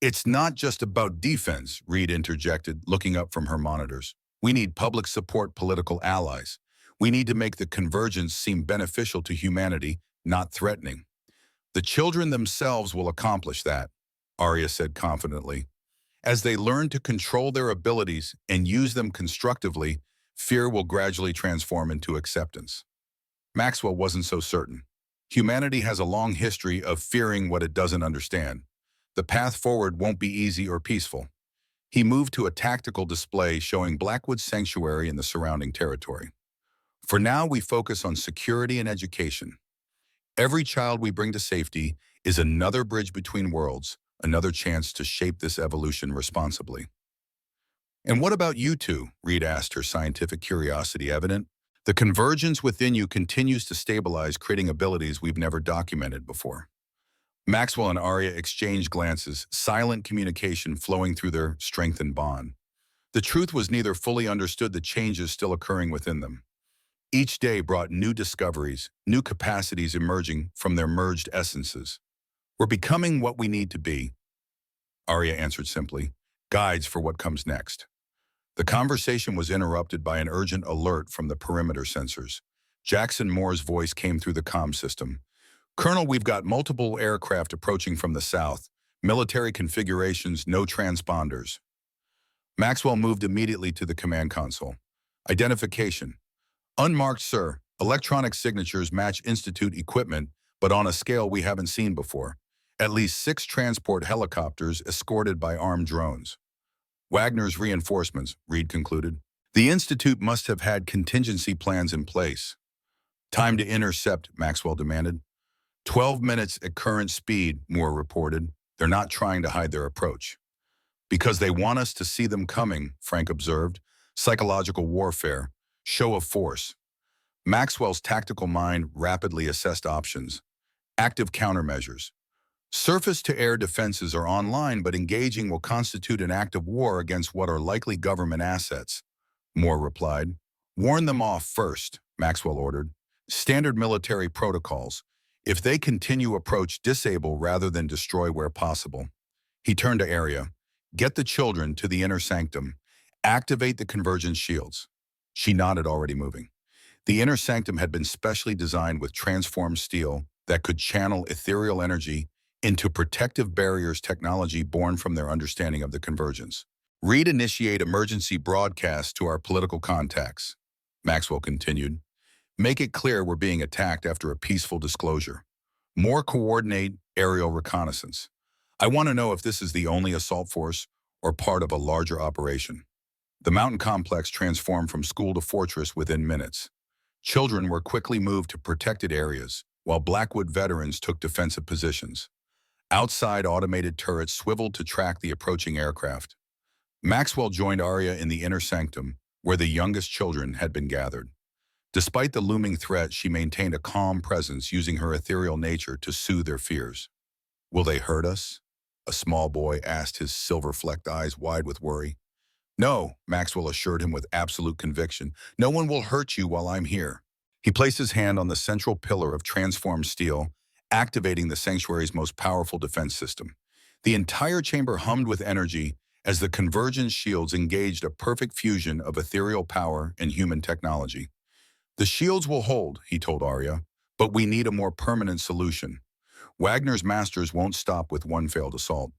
It's not just about defense, Reed interjected, looking up from her monitors. We need public support, political allies. We need to make the convergence seem beneficial to humanity, not threatening. The children themselves will accomplish that, Aria said confidently. As they learn to control their abilities and use them constructively, fear will gradually transform into acceptance. Maxwell wasn't so certain. Humanity has a long history of fearing what it doesn't understand. The path forward won't be easy or peaceful. He moved to a tactical display showing Blackwood's sanctuary and the surrounding territory. For now, we focus on security and education. Every child we bring to safety is another bridge between worlds, another chance to shape this evolution responsibly. And what about you two? Reed asked, her scientific curiosity evident. The convergence within you continues to stabilize, creating abilities we've never documented before. Maxwell and Aria exchanged glances, silent communication flowing through their strengthened bond. The truth was neither fully understood the changes still occurring within them. Each day brought new discoveries, new capacities emerging from their merged essences. We're becoming what we need to be, Aria answered simply, guides for what comes next. The conversation was interrupted by an urgent alert from the perimeter sensors. Jackson Moore's voice came through the comm system. Colonel, we've got multiple aircraft approaching from the south. Military configurations, no transponders. Maxwell moved immediately to the command console. Identification. Unmarked, sir. Electronic signatures match Institute equipment, but on a scale we haven't seen before. At least 6 transport helicopters escorted by armed drones. Wagner's reinforcements, Reed concluded. The Institute must have had contingency plans in place. Time to intercept, Maxwell demanded. 12 minutes at current speed, Moore reported. They're not trying to hide their approach. Because they want us to see them coming, Frank observed. Psychological warfare, show of force. Maxwell's tactical mind rapidly assessed options. Active countermeasures. Surface-to-air defenses are online, but engaging will constitute an act of war against what are likely government assets, Moore replied. Warn them off first, Maxwell ordered. Standard military protocols. If they continue approach, disable rather than destroy where possible. He turned to Aria. Get the children to the inner sanctum. Activate the convergence shields. She nodded, already moving. The inner sanctum had been specially designed with transformed steel that could channel ethereal energy into protective barriers, technology born from their understanding of the convergence. Read initiate emergency broadcast to our political contacts, Maxwell continued. Make it clear we're being attacked after a peaceful disclosure. More coordinate aerial reconnaissance. I want to know if this is the only assault force or part of a larger operation. The mountain complex transformed from school to fortress within minutes. Children were quickly moved to protected areas, while Blackwood veterans took defensive positions. Outside, automated turrets swiveled to track the approaching aircraft. Maxwell joined Aria in the inner sanctum, where the youngest children had been gathered. Despite the looming threat, she maintained a calm presence, using her ethereal nature to soothe their fears. Will they hurt us? A small boy asked, his silver-flecked eyes wide with worry. No, Maxwell assured him with absolute conviction. No one will hurt you while I'm here. He placed his hand on the central pillar of transformed steel, activating the sanctuary's most powerful defense system. The entire chamber hummed with energy as the convergence shields engaged, a perfect fusion of ethereal power and human technology. The shields will hold, he told Aria, but we need a more permanent solution. Wagner's masters won't stop with one failed assault.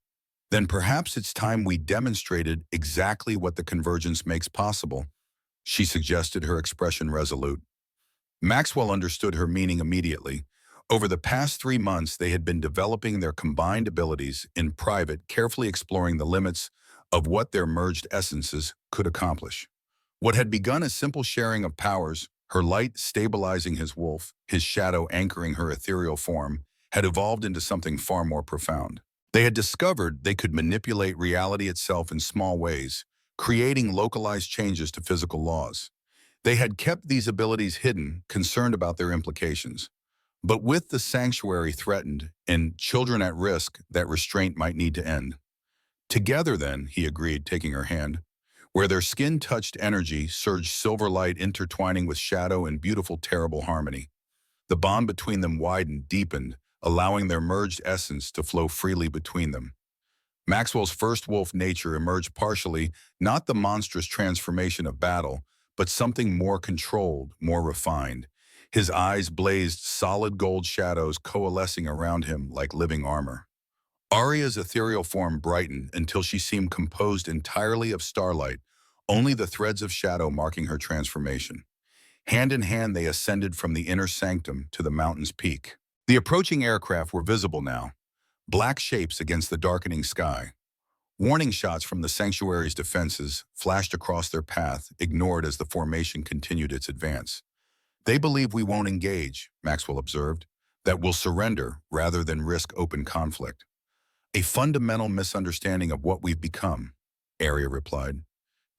Then perhaps it's time we demonstrated exactly what the convergence makes possible, she suggested, her expression resolute. Maxwell understood her meaning immediately. Over the past 3 months, they had been developing their combined abilities in private, carefully exploring the limits of what their merged essences could accomplish. What had begun as simple sharing of powers, her light stabilizing his wolf, his shadow anchoring her ethereal form, had evolved into something far more profound. They had discovered they could manipulate reality itself in small ways, creating localized changes to physical laws. They had kept these abilities hidden, concerned about their implications. But with the sanctuary threatened and children at risk, that restraint might need to end. Together then, he agreed, taking her hand. Where their skin touched, energy surged, silver light intertwining with shadow in beautiful, terrible harmony. The bond between them widened, deepened, allowing their merged essence to flow freely between them. Maxwell's first wolf nature emerged partially, not the monstrous transformation of battle, but something more controlled, more refined. His eyes blazed, solid gold shadows coalescing around him like living armor. Aria's ethereal form brightened until she seemed composed entirely of starlight, only the threads of shadow marking her transformation. Hand in hand, they ascended from the inner sanctum to the mountain's peak. The approaching aircraft were visible now, black shapes against the darkening sky. Warning shots from the sanctuary's defenses flashed across their path, ignored as the formation continued its advance. They believe we won't engage, Maxwell observed, that we'll surrender rather than risk open conflict. A fundamental misunderstanding of what we've become, Aria replied.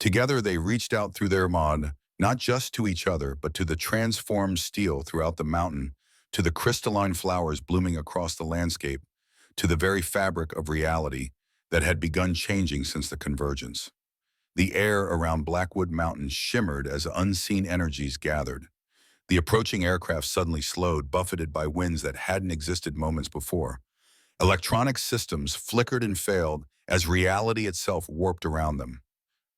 Together they reached out through their mod, not just to each other, but to the transformed steel throughout the mountain, to the crystalline flowers blooming across the landscape, to the very fabric of reality that had begun changing since the convergence. The air around Blackwood Mountain shimmered as unseen energies gathered. The approaching aircraft suddenly slowed, buffeted by winds that hadn't existed moments before. Electronic systems flickered and failed as reality itself warped around them.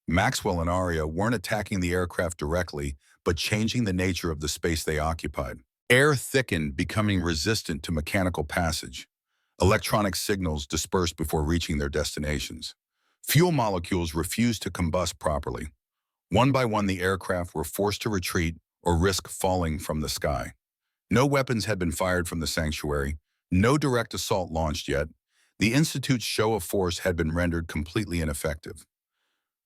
Maxwell and Aria weren't attacking the aircraft directly, but changing the nature of the space they occupied. Air thickened, becoming resistant to mechanical passage. Electronic signals dispersed before reaching their destinations. Fuel molecules refused to combust properly. One by one, the aircraft were forced to retreat or risk falling from the sky. No weapons had been fired from the sanctuary, no direct assault launched yet. The Institute's show of force had been rendered completely ineffective.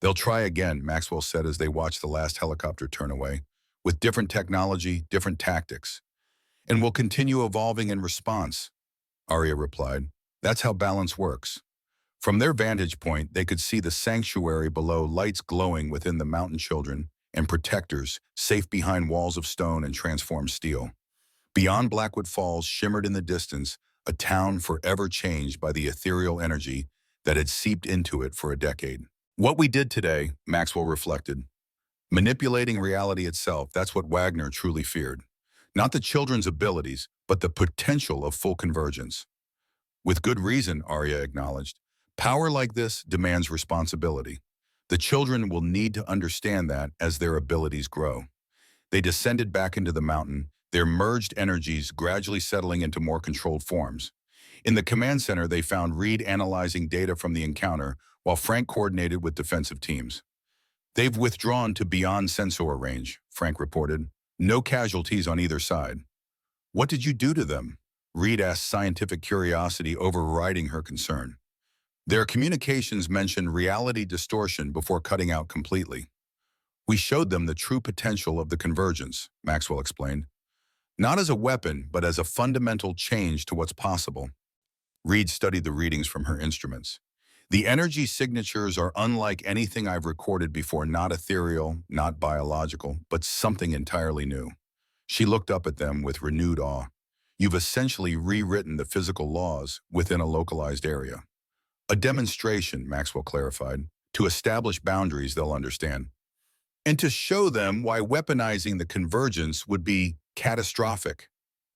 They'll try again, Maxwell said as they watched the last helicopter turn away, with different technology, different tactics. And we'll continue evolving in response, Aria replied. That's how balance works. From their vantage point, they could see the sanctuary below, lights glowing within the mountain children and protectors, safe behind walls of stone and transformed steel. Beyond Blackwood Falls shimmered in the distance, a town forever changed by the ethereal energy that had seeped into it for a decade. What we did today, Maxwell reflected, manipulating reality itself, that's what Wagner truly feared. Not the children's abilities, but the potential of full convergence. With good reason, Aria acknowledged. Power like this demands responsibility. The children will need to understand that as their abilities grow. They descended back into the mountain, their merged energies gradually settling into more controlled forms. In the command center, they found Reed analyzing data from the encounter while Frank coordinated with defensive teams. They've withdrawn to beyond sensor range, Frank reported. No casualties on either side. What did you do to them? Reed asked, scientific curiosity overriding her concern. Their communications mentioned reality distortion before cutting out completely. We showed them the true potential of the convergence, Maxwell explained. Not as a weapon, but as a fundamental change to what's possible. Reed studied the readings from her instruments. The energy signatures are unlike anything I've recorded before, not ethereal, not biological, but something entirely new. She looked up at them with renewed awe. You've essentially rewritten the physical laws within a localized area. A demonstration, Maxwell clarified, to establish boundaries they'll understand. And to show them why weaponizing the convergence would be catastrophic,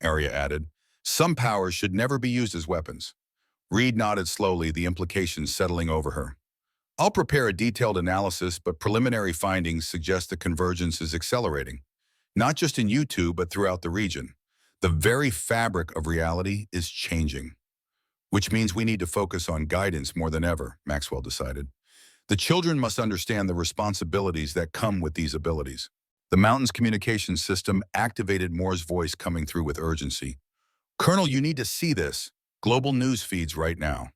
Aria added. Some powers should never be used as weapons. Reed nodded slowly, the implications settling over her. I'll prepare a detailed analysis, but preliminary findings suggest the convergence is accelerating. Not just in U2, but throughout the region. The very fabric of reality is changing. Which means we need to focus on guidance more than ever, Maxwell decided. The children must understand the responsibilities that come with these abilities. The mountain's communication system activated Moore's voice coming through with urgency. Colonel, you need to see this. Global news feeds right now.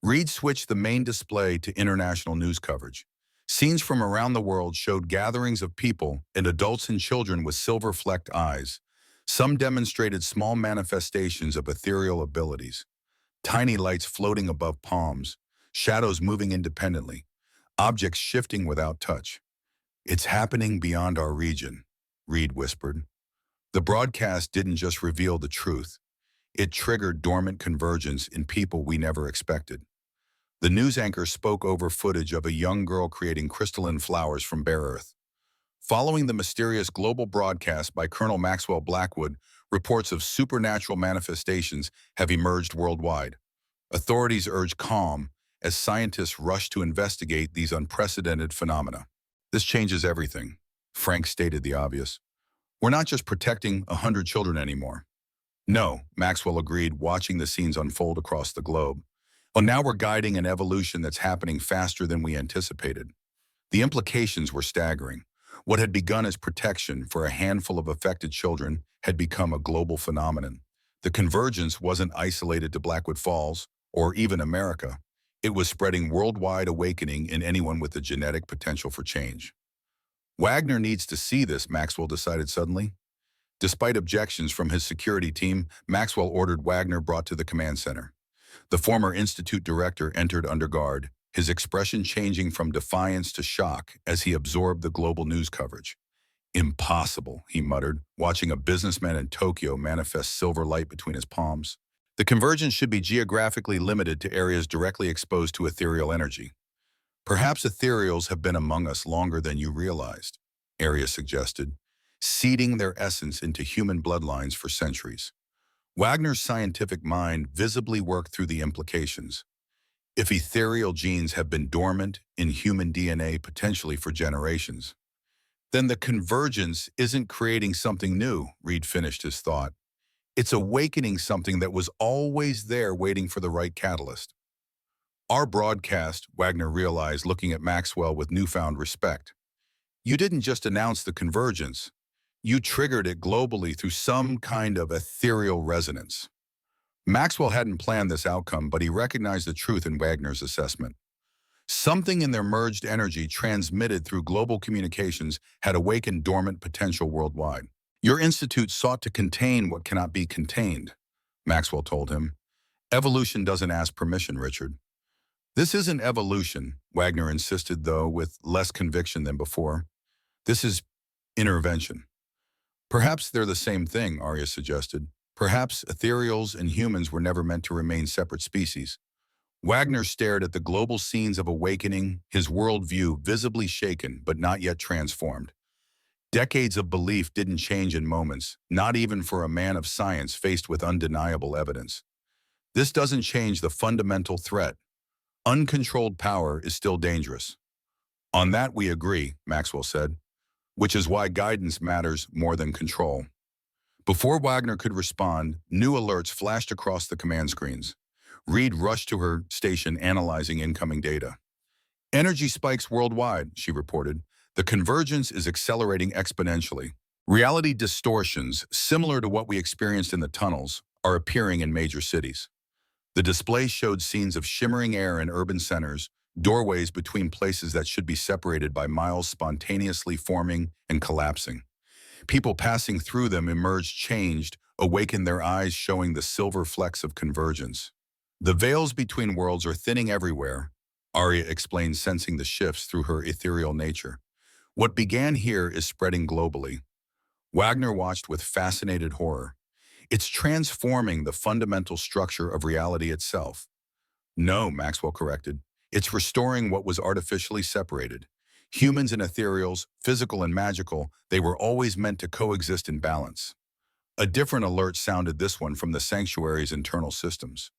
Reed switched the main display to international news coverage. Scenes from around the world showed gatherings of people and adults and children with silver-flecked eyes. Some demonstrated small manifestations of ethereal abilities. Tiny lights floating above palms, shadows moving independently, objects shifting without touch. It's happening beyond our region, Reed whispered. The broadcast didn't just reveal the truth. It triggered dormant convergence in people we never expected. The news anchor spoke over footage of a young girl creating crystalline flowers from bare earth. Following the mysterious global broadcast by Colonel Maxwell Blackwood, reports of supernatural manifestations have emerged worldwide. Authorities urge calm as scientists rush to investigate these unprecedented phenomena. This changes everything, Frank stated the obvious. We're not just protecting 100 children anymore. No, Maxwell agreed, watching the scenes unfold across the globe. Well, now we're guiding an evolution that's happening faster than we anticipated. The implications were staggering. What had begun as protection for a handful of affected children had become a global phenomenon. The convergence wasn't isolated to Blackwood Falls or even America. It was spreading worldwide, awakening in anyone with the genetic potential for change. Wagner needs to see this, Maxwell decided suddenly. Despite objections from his security team, Maxwell ordered Wagner brought to the command center. The former institute director entered under guard, his expression changing from defiance to shock as he absorbed the global news coverage. Impossible, he muttered, watching a businessman in Tokyo manifest silver light between his palms. The convergence should be geographically limited to areas directly exposed to ethereal energy. Perhaps ethereals have been among us longer than you realized, Aria suggested, seeding their essence into human bloodlines for centuries. Wagner's scientific mind visibly worked through the implications. If ethereal genes have been dormant in human DNA potentially for generations, then the convergence isn't creating something new, Reed finished his thought. It's awakening something that was always there waiting for the right catalyst. Our broadcast, Wagner realized, looking at Maxwell with newfound respect. You didn't just announce the convergence. You triggered it globally through some kind of ethereal resonance. Maxwell hadn't planned this outcome, but he recognized the truth in Wagner's assessment. Something in their merged energy transmitted through global communications had awakened dormant potential worldwide. Your institute sought to contain what cannot be contained, Maxwell told him. Evolution doesn't ask permission, Richard. This isn't evolution, Wagner insisted, though with less conviction than before. This is intervention. Perhaps they're the same thing, Aria suggested. Perhaps ethereals and humans were never meant to remain separate species. Wagner stared at the global scenes of awakening, his worldview visibly shaken but not yet transformed. Decades of belief didn't change in moments, not even for a man of science faced with undeniable evidence. This doesn't change the fundamental threat. Uncontrolled power is still dangerous. On that we agree, Maxwell said, which is why guidance matters more than control. Before Wagner could respond, new alerts flashed across the command screens. Reed rushed to her station analyzing incoming data. Energy spikes worldwide, she reported. The convergence is accelerating exponentially. Reality distortions, similar to what we experienced in the tunnels, are appearing in major cities. The display showed scenes of shimmering air in urban centers, doorways between places that should be separated by miles spontaneously forming and collapsing. People passing through them emerged changed, awakened their eyes showing the silver flecks of convergence. The veils between worlds are thinning everywhere, Aria explained, sensing the shifts through her ethereal nature. What began here is spreading globally. Wagner watched with fascinated horror. It's transforming the fundamental structure of reality itself. No, Maxwell corrected. It's restoring what was artificially separated. Humans and ethereals, physical and magical, they were always meant to coexist in balance. A different alert sounded, this one from the sanctuary's internal systems.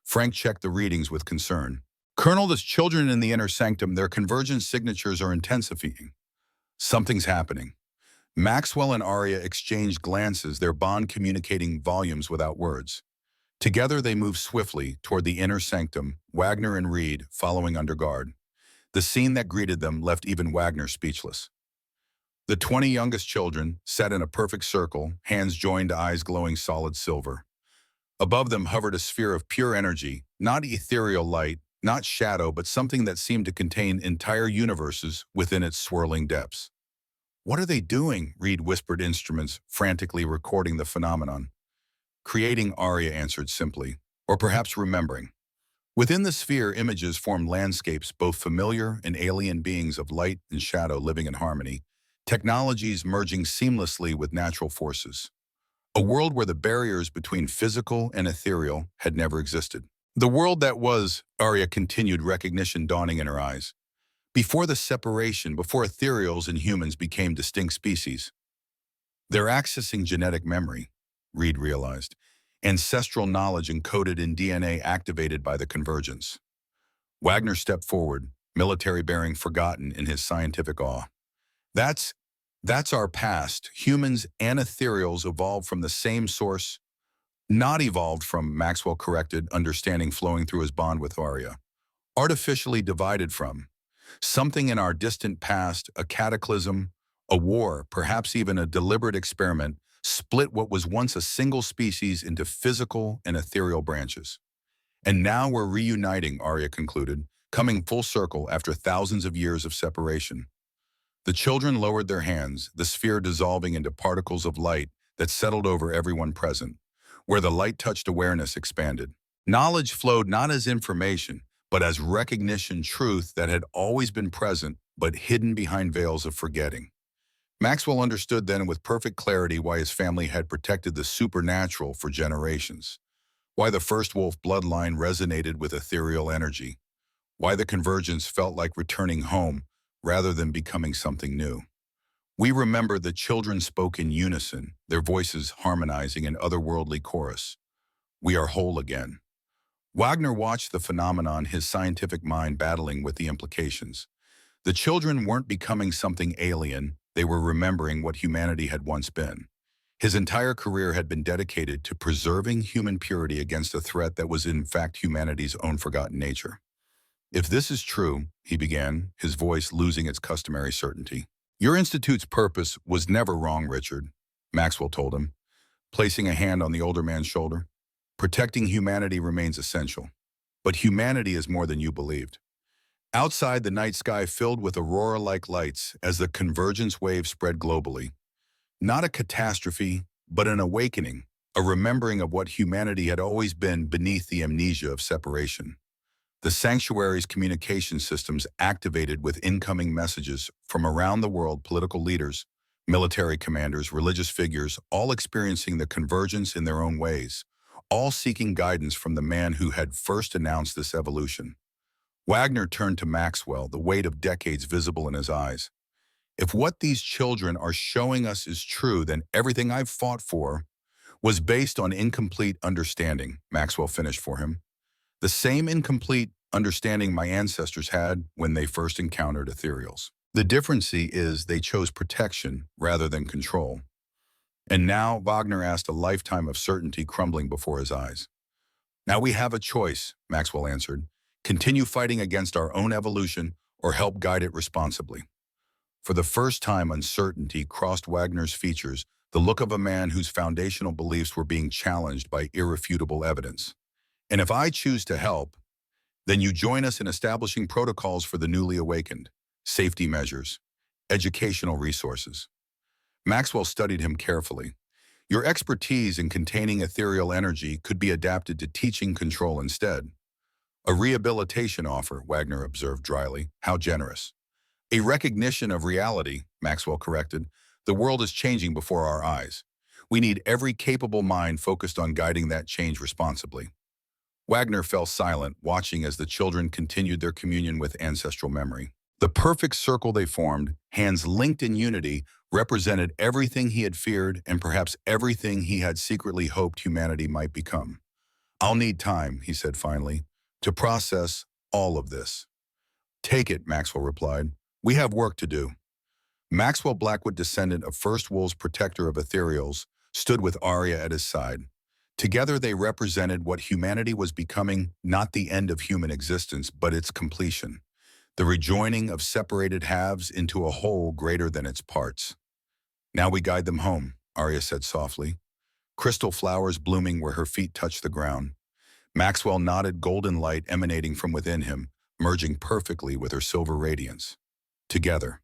Frank checked the readings with concern. Colonel, there's children in the inner sanctum. Their convergence signatures are intensifying. Something's happening. Maxwell and Aria exchanged glances, their bond communicating volumes without words. Together they moved swiftly toward the inner sanctum, Wagner and Reed following under guard. The scene that greeted them left even Wagner speechless. The 20 youngest children sat in a perfect circle, hands joined, eyes glowing solid silver. Above them hovered a sphere of pure energy, not ethereal light, not shadow, but something that seemed to contain entire universes within its swirling depths. What are they doing? Reed whispered, instruments frantically recording the phenomenon. Creating, Aria answered simply, or perhaps remembering. Within the sphere, images formed landscapes, both familiar and alien beings of light and shadow living in harmony, technologies merging seamlessly with natural forces. A world where the barriers between physical and ethereal had never existed. The world that was, Aria continued, recognition dawning in her eyes. Before the separation, before ethereals and humans became distinct species. They're accessing genetic memory, Reed realized. Ancestral knowledge encoded in DNA activated by the convergence. Wagner stepped forward, military bearing forgotten in his scientific awe. That's our past. Humans and ethereals evolved from the same source. Not evolved from, Maxwell corrected, understanding flowing through his bond with Aria. Artificially divided from. Something in our distant past, a cataclysm, a war, perhaps even a deliberate experiment, split what was once a single species into physical and ethereal branches. And now we're reuniting, Aria concluded, coming full circle after thousands of years of separation. The children lowered their hands, the sphere dissolving into particles of light that settled over everyone present. Where the light touched, awareness expanded. Knowledge flowed not as information, but as recognition, truth that had always been present, but hidden behind veils of forgetting. Maxwell understood then with perfect clarity why his family had protected the supernatural for generations, why the first wolf bloodline resonated with ethereal energy, why the convergence felt like returning home rather than becoming something new. We remember the children spoke in unison, their voices harmonizing in otherworldly chorus. We are whole again. Wagner watched the phenomenon, his scientific mind battling with the implications. The children weren't becoming something alien, they were remembering what humanity had once been. His entire career had been dedicated to preserving human purity against a threat that was in fact humanity's own forgotten nature. If this is true, he began, his voice losing its customary certainty. Your institute's purpose was never wrong, Richard, Maxwell told him, placing a hand on the older man's shoulder. Protecting humanity remains essential. But humanity is more than you believed. Outside, the night sky filled with aurora-like lights as the convergence wave spread globally. Not a catastrophe, but an awakening, a remembering of what humanity had always been beneath the amnesia of separation. The sanctuary's communication systems activated with incoming messages from around the world, political leaders, military commanders, religious figures, all experiencing the convergence in their own ways, all seeking guidance from the man who had first announced this evolution. Wagner turned to Maxwell, the weight of decades visible in his eyes. If what these children are showing us is true, then everything I've fought for was based on incomplete understanding, Maxwell finished for him. The same incomplete understanding my ancestors had when they first encountered ethereals. The difference is they chose protection rather than control. And now Wagner asked a lifetime of certainty crumbling before his eyes. Now we have a choice, Maxwell answered. Continue fighting against our own evolution or help guide it responsibly. For the first time, uncertainty crossed Wagner's features, the look of a man whose foundational beliefs were being challenged by irrefutable evidence. And if I choose to help, then you join us in establishing protocols for the newly awakened, safety measures, educational resources. Maxwell studied him carefully. Your expertise in containing ethereal energy could be adapted to teaching control instead. A rehabilitation offer, Wagner observed dryly. How generous. A recognition of reality, Maxwell corrected. The world is changing before our eyes. We need every capable mind focused on guiding that change responsibly. Wagner fell silent, watching as the children continued their communion with ancestral memory. The perfect circle they formed, hands linked in unity, represented everything he had feared and perhaps everything he had secretly hoped humanity might become. I'll need time, he said finally, to process all of this. Take it, Maxwell replied. We have work to do. Maxwell Blackwood, descendant of first wolves, protector of ethereals, stood with Aria at his side. Together they represented what humanity was becoming, not the end of human existence, but its completion. The rejoining of separated halves into a whole greater than its parts. Now we guide them home, Aria said softly, crystal flowers blooming where her feet touched the ground. Maxwell nodded, golden light emanating from within him, merging perfectly with her silver radiance. Together,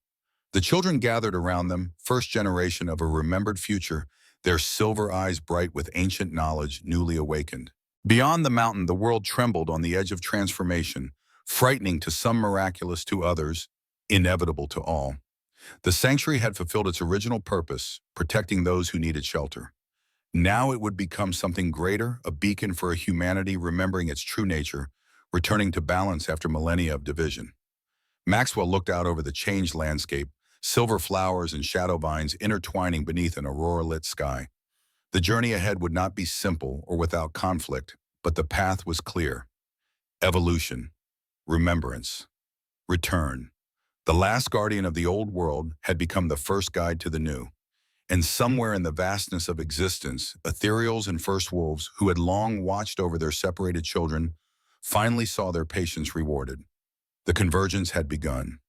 the children gathered around them, first generation of a remembered future, their silver eyes bright with ancient knowledge newly awakened. Beyond the mountain, the world trembled on the edge of transformation, frightening to some, miraculous to others, inevitable to all. The sanctuary had fulfilled its original purpose, protecting those who needed shelter. Now it would become something greater, a beacon for a humanity remembering its true nature, returning to balance after millennia of division. Maxwell looked out over the changed landscape, silver flowers and shadow vines intertwining beneath an aurora-lit sky. The journey ahead would not be simple or without conflict, but the path was clear. Evolution, remembrance, return. The last guardian of the old world had become the first guide to the new. And somewhere in the vastness of existence, ethereals and first wolves, who had long watched over their separated children, finally saw their patience rewarded. The convergence had begun.